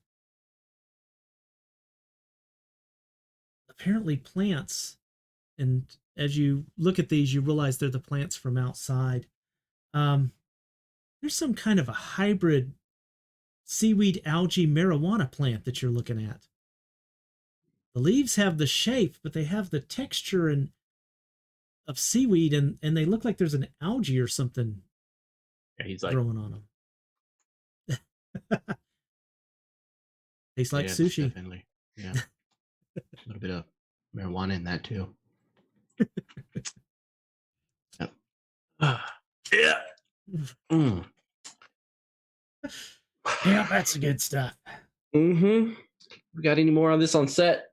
apparently plants, and as you look at these, you realize they're the plants from outside. There's some kind of a hybrid seaweed algae marijuana plant that you're looking at. The leaves have the shape, but they have the texture of seaweed, and they look like there's an algae or something Yeah, he's like, growing on them. Tastes like yeah, it's sushi. definitely. Yeah. A little bit of marijuana in that too. Yep. Yeah. Mm. Yeah, that's good stuff. Mm-hmm. We got any more on this on set?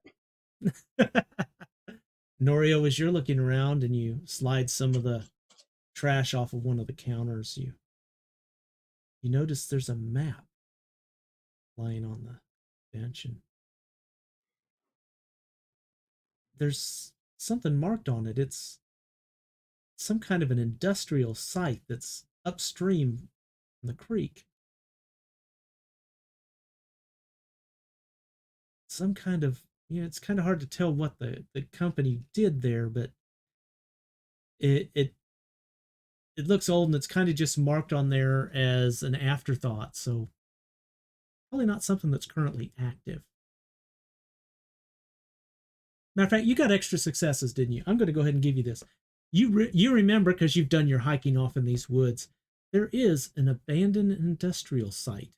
Norio, as you're looking around and you slide some of the trash off of one of the counters, you notice there's a map lying on the bench, and there's something marked on it. It's some kind of an industrial site that's upstream from the creek. Some kind of, it's kind of hard to tell what the company did there, but it looks old, and it's kind of just marked on there as an afterthought. So probably not something that's currently active. Matter of fact, you got extra successes, didn't you? I'm going to go ahead and give you this. You remember, because you've done your hiking off in these woods, there is an abandoned industrial site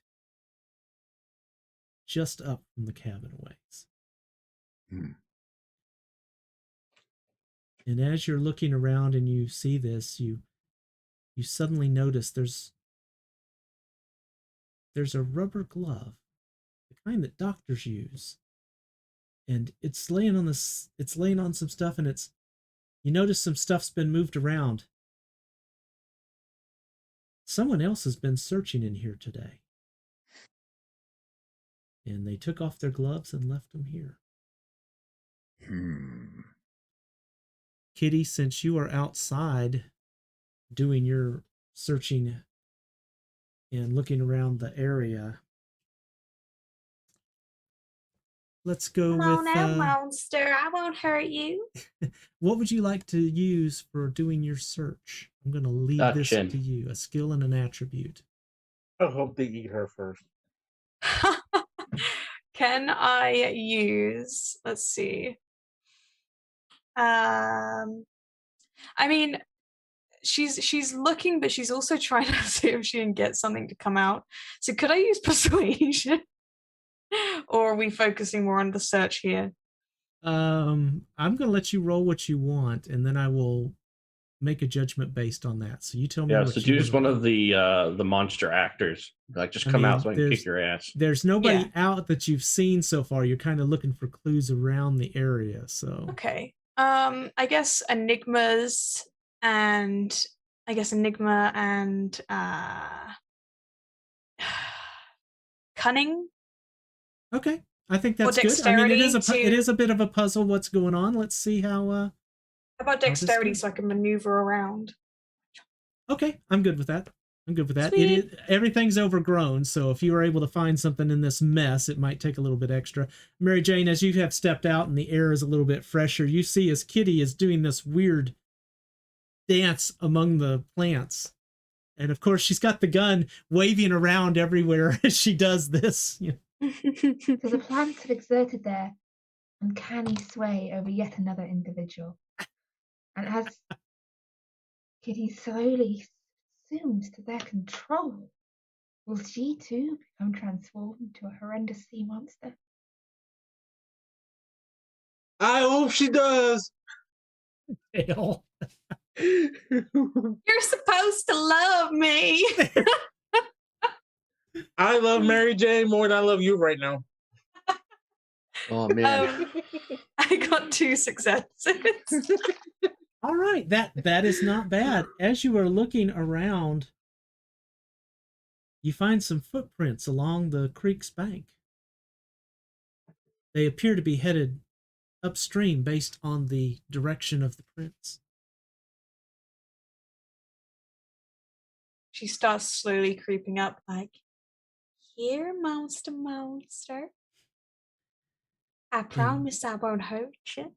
just up from the cabin a ways. Hmm. And as you're looking around and you see this, you suddenly notice there's a rubber glove, the kind that doctors use, and it's laying on this. It's laying on some stuff, and you notice some stuff's been moved around. Someone else has been searching in here today. And they took off their gloves and left them here. Kitty, since you are outside doing your searching and looking around the area, let's go Come with... on out, monster. I won't hurt you. What would you like to use for doing your search? I'm going to leave this Seduction. to you. A skill and an attribute. I hope they eat her first. Can I use, let's see. I mean, she's looking, but she's also trying to see if she can get something to come out. So could I use persuasion? Or are we focusing more on the search here? I'm going to let you roll what you want, and then I will make a judgment based on that. So you tell me. Yeah, what so you choose wanna one do. of the monster actors. Like, just come out so I can kick your ass. There's nobody Yeah. out that you've seen so far. You're kind of looking for clues around the area. So Okay. I guess Enigma and cunning. okay, I think that's good. I mean, it is a bit of a puzzle. What's going on? Let's see how. How about dexterity so I can maneuver around? Okay, I'm good with that. Sweet. It is, everything's overgrown, so if you were able to find something in this mess, it might take a little bit extra. Mary Jane, as you have stepped out and the air is a little bit fresher, you see as Kitty is doing this weird dance among the plants. And of course, she's got the gun waving around everywhere as she does this. So the plants have exerted their uncanny sway over yet another individual. And as Kitty slowly assumes to their control, will she too become transformed into a horrendous sea monster? I hope she does. Hell. You're supposed to love me. I love Mary Jane more than I love you right now. Oh man. I got 2 successes. All right, that is not bad. As you are looking around, you find some footprints along the creek's bank. They appear to be headed upstream based on the direction of the prints. She starts slowly creeping up, like, here, monster. I promise I won't hurt you.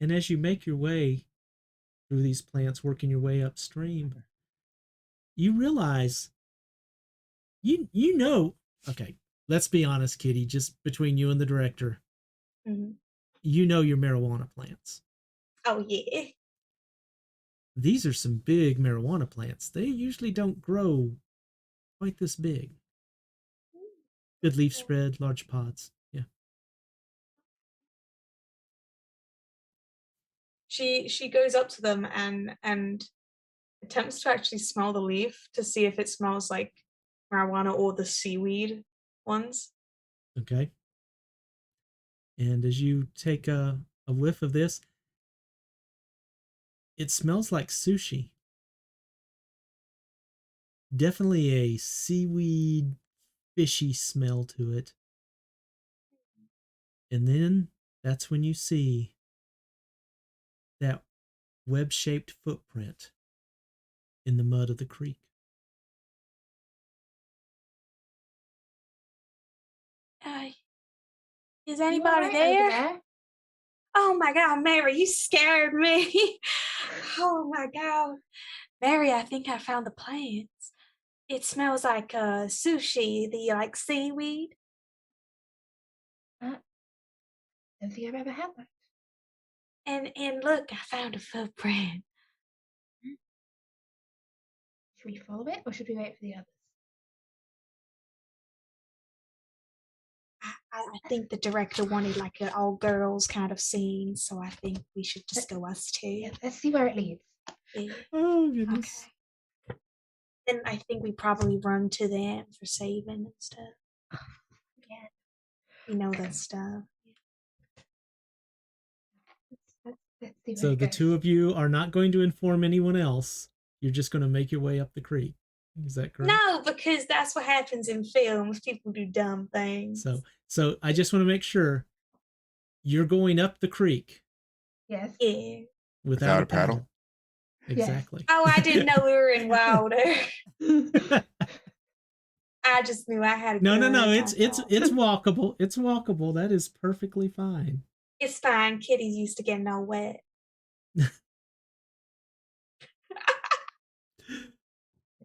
And as you make your way through these plants, working your way upstream, you realize you know. Okay, let's be honest, Kitty. Just between you and the director, you know your marijuana plants. Oh yeah. These are some big marijuana plants. They usually don't grow quite this big. Good leaf spread, large pods. Yeah. She goes up to them and attempts to actually smell the leaf to see if it smells like marijuana or the seaweed ones. Okay. And as you take a whiff of this, it smells like sushi. Definitely a seaweed, fishy smell to it. And then that's when you see that web-shaped footprint in the mud of the creek. Is anybody there? Oh my God, Mary, you scared me. Oh my God. Mary, I think I found the plants. It smells like sushi, the like seaweed. Don't think I've ever had that. And look, I found a footprint. Should we follow it or should we wait for the others? I think the director wanted like an all girls kind of scene, so I think we should just go us 2. Yeah, let's see where it leads. Yeah. Oh, goodness. Okay. Then I think we probably run to them for saving and stuff. Yeah. You know that stuff. Let's see where So it the goes. two of you are not going to inform anyone else. You're just going to make your way up the creek. Is that correct? No, because that's what happens in films. People do dumb things. So I just want to make sure you're going up the creek Yes. Yeah. without a paddle. Yes. Exactly. Oh, I didn't know we were in Wilder. I just knew I had to No. go. It's walkable. It's walkable. That is perfectly fine. It's fine. Kitty's used to getting all wet.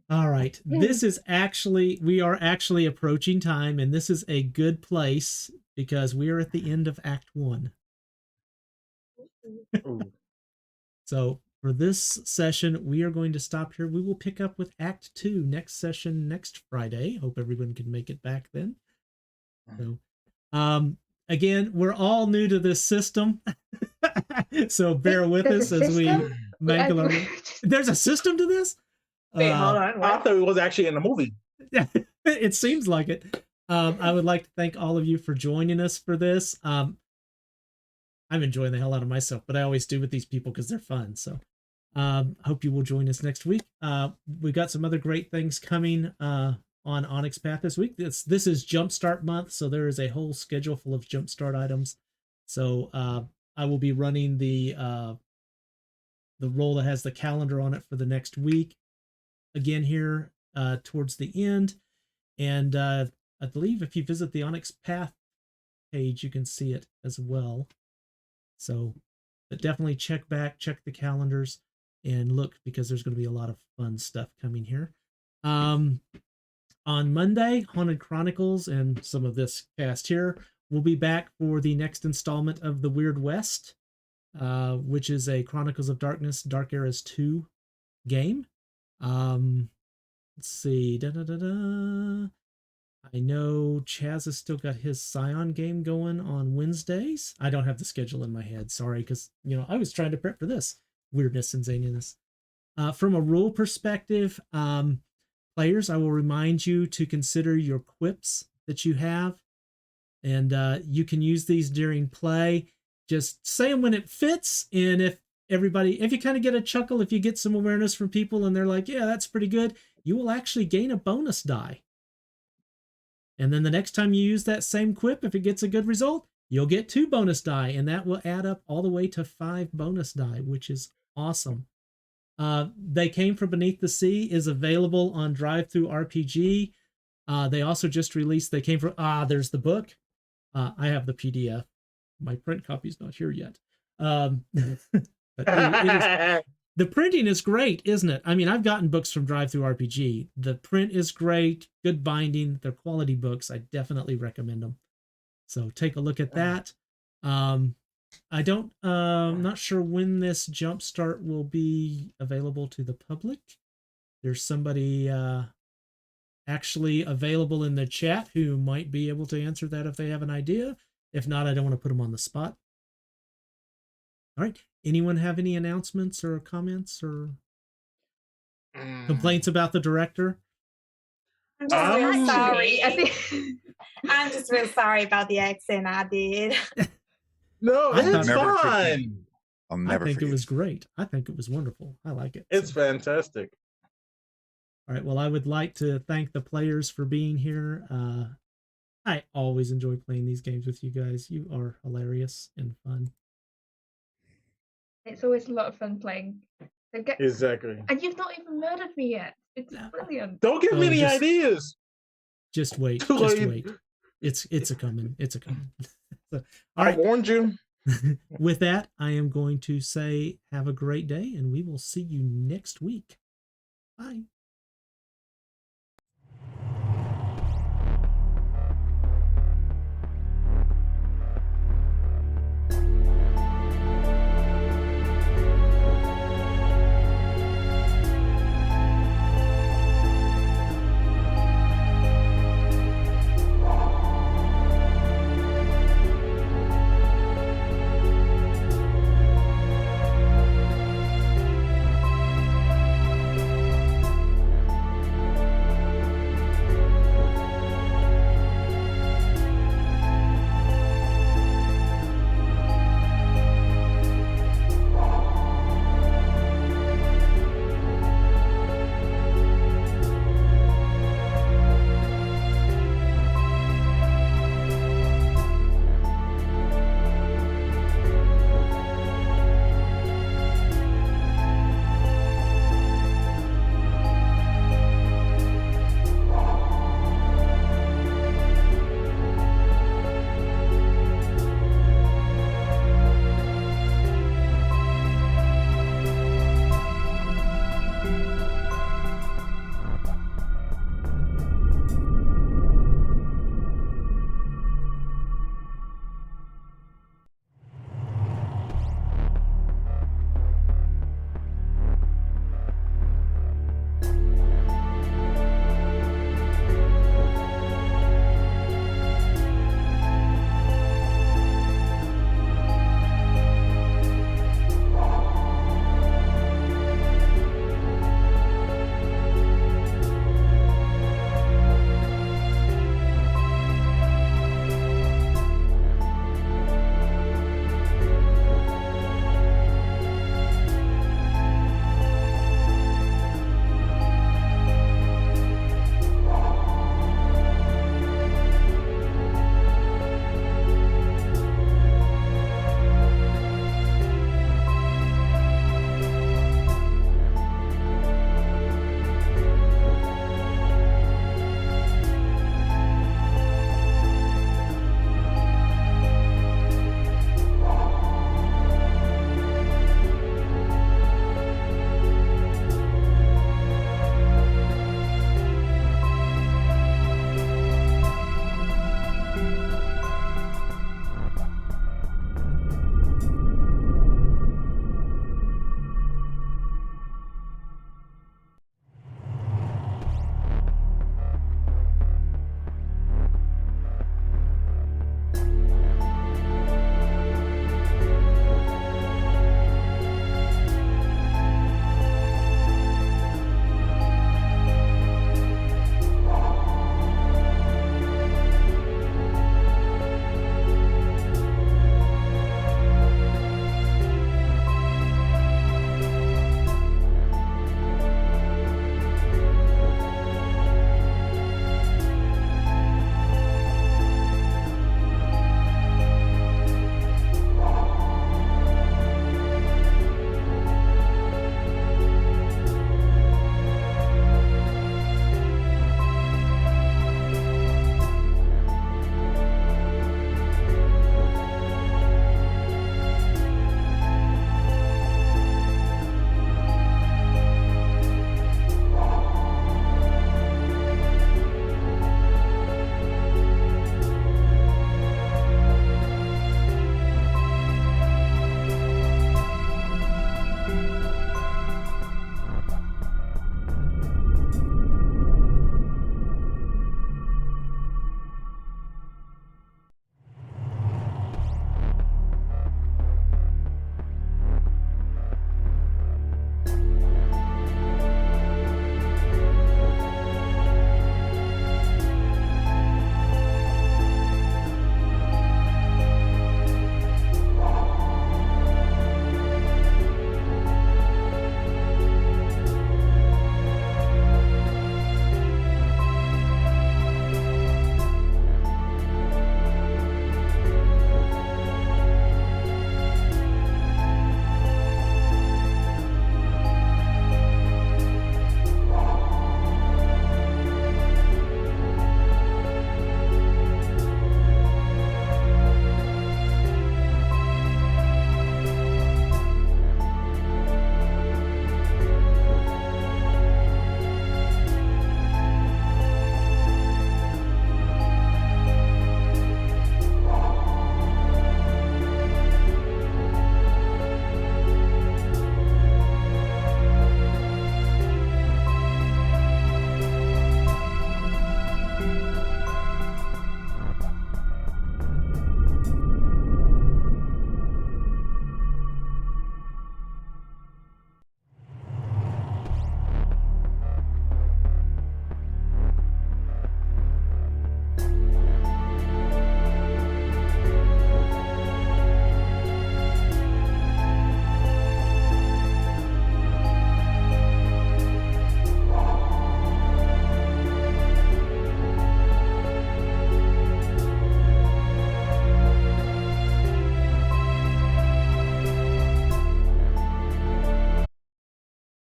All right. We are actually approaching time, and this is a good place because we are at the end of Act 1. So for this session, we are going to stop here. We will pick up with Act 2 next session next Friday. Hope everyone can make it back then. So, again, we're all new to this system. So bear with us as we mangle. There's a system to this? Wait, hold on. I thought it was actually in the movie. It seems like it. I would like to thank all of you for joining us for this. I'm enjoying the hell out of myself, but I always do with these people because they're fun. So hope you will join us next week. We've got some other great things coming on Onyx Path this week. This is Jumpstart month, so there is a whole schedule full of Jumpstart items. So I will be running the roll that has the calendar on it for the next week. Again here towards the end. And I believe if you visit the Onyx Path page, you can see it as well. So but definitely check the calendars and look because there's going to be a lot of fun stuff coming here. On Monday, Haunted Chronicles and some of this cast here will be back for the next installment of The Weird West, which is a Chronicles of Darkness Dark Eras 2 game. Let's see. I know Chaz has still got his Scion game going on Wednesdays. I don't have the schedule in my head. Sorry, because I was trying to prep for this weirdness and zaniness. From a rule perspective, players, I will remind you to consider your quips that you have, and you can use these during play. Just say them when it fits, and if you kind of get a chuckle, if you get some awareness from people and they're like, yeah, that's pretty good, you will actually gain a bonus die. And then the next time you use that same quip, if it gets a good result, you'll get 2 bonus die, and that will add up all the way to 5 bonus die, which is awesome. They Came From Beneath the Sea is available on Drive-Thru RPG. They also just released They Came From... there's the book. I have the PDF. My print copy's not here yet. But the printing is great, isn't it? I mean, I've gotten books from Drive-Thru RPG. The print is great, good binding. They're quality books. I definitely recommend them. So take a look at that. I'm not sure when this Jumpstart will be available to the public. There's somebody actually available in the chat who might be able to answer that if they have an idea. If not, I don't want to put them on the spot. All right. Anyone have any announcements or comments or complaints about the director? I'm just real sorry. I think I'm just real sorry about the accent I did. No, it's never fine. I'll never I think forget. it was great. I think it was wonderful. I like it. It's fantastic. All right. Well, I would like to thank the players for being here. I always enjoy playing these games with you guys. You are hilarious and fun. it's always a lot of fun playing. So Exactly. and you've not even murdered me yet. It's brilliant. Don't give me any ideas. Just wait. Too Just late. wait. It's a coming. It's a coming. So, all I right. warned you. With that, I am going to say have a great day, and we will see you next week. Bye.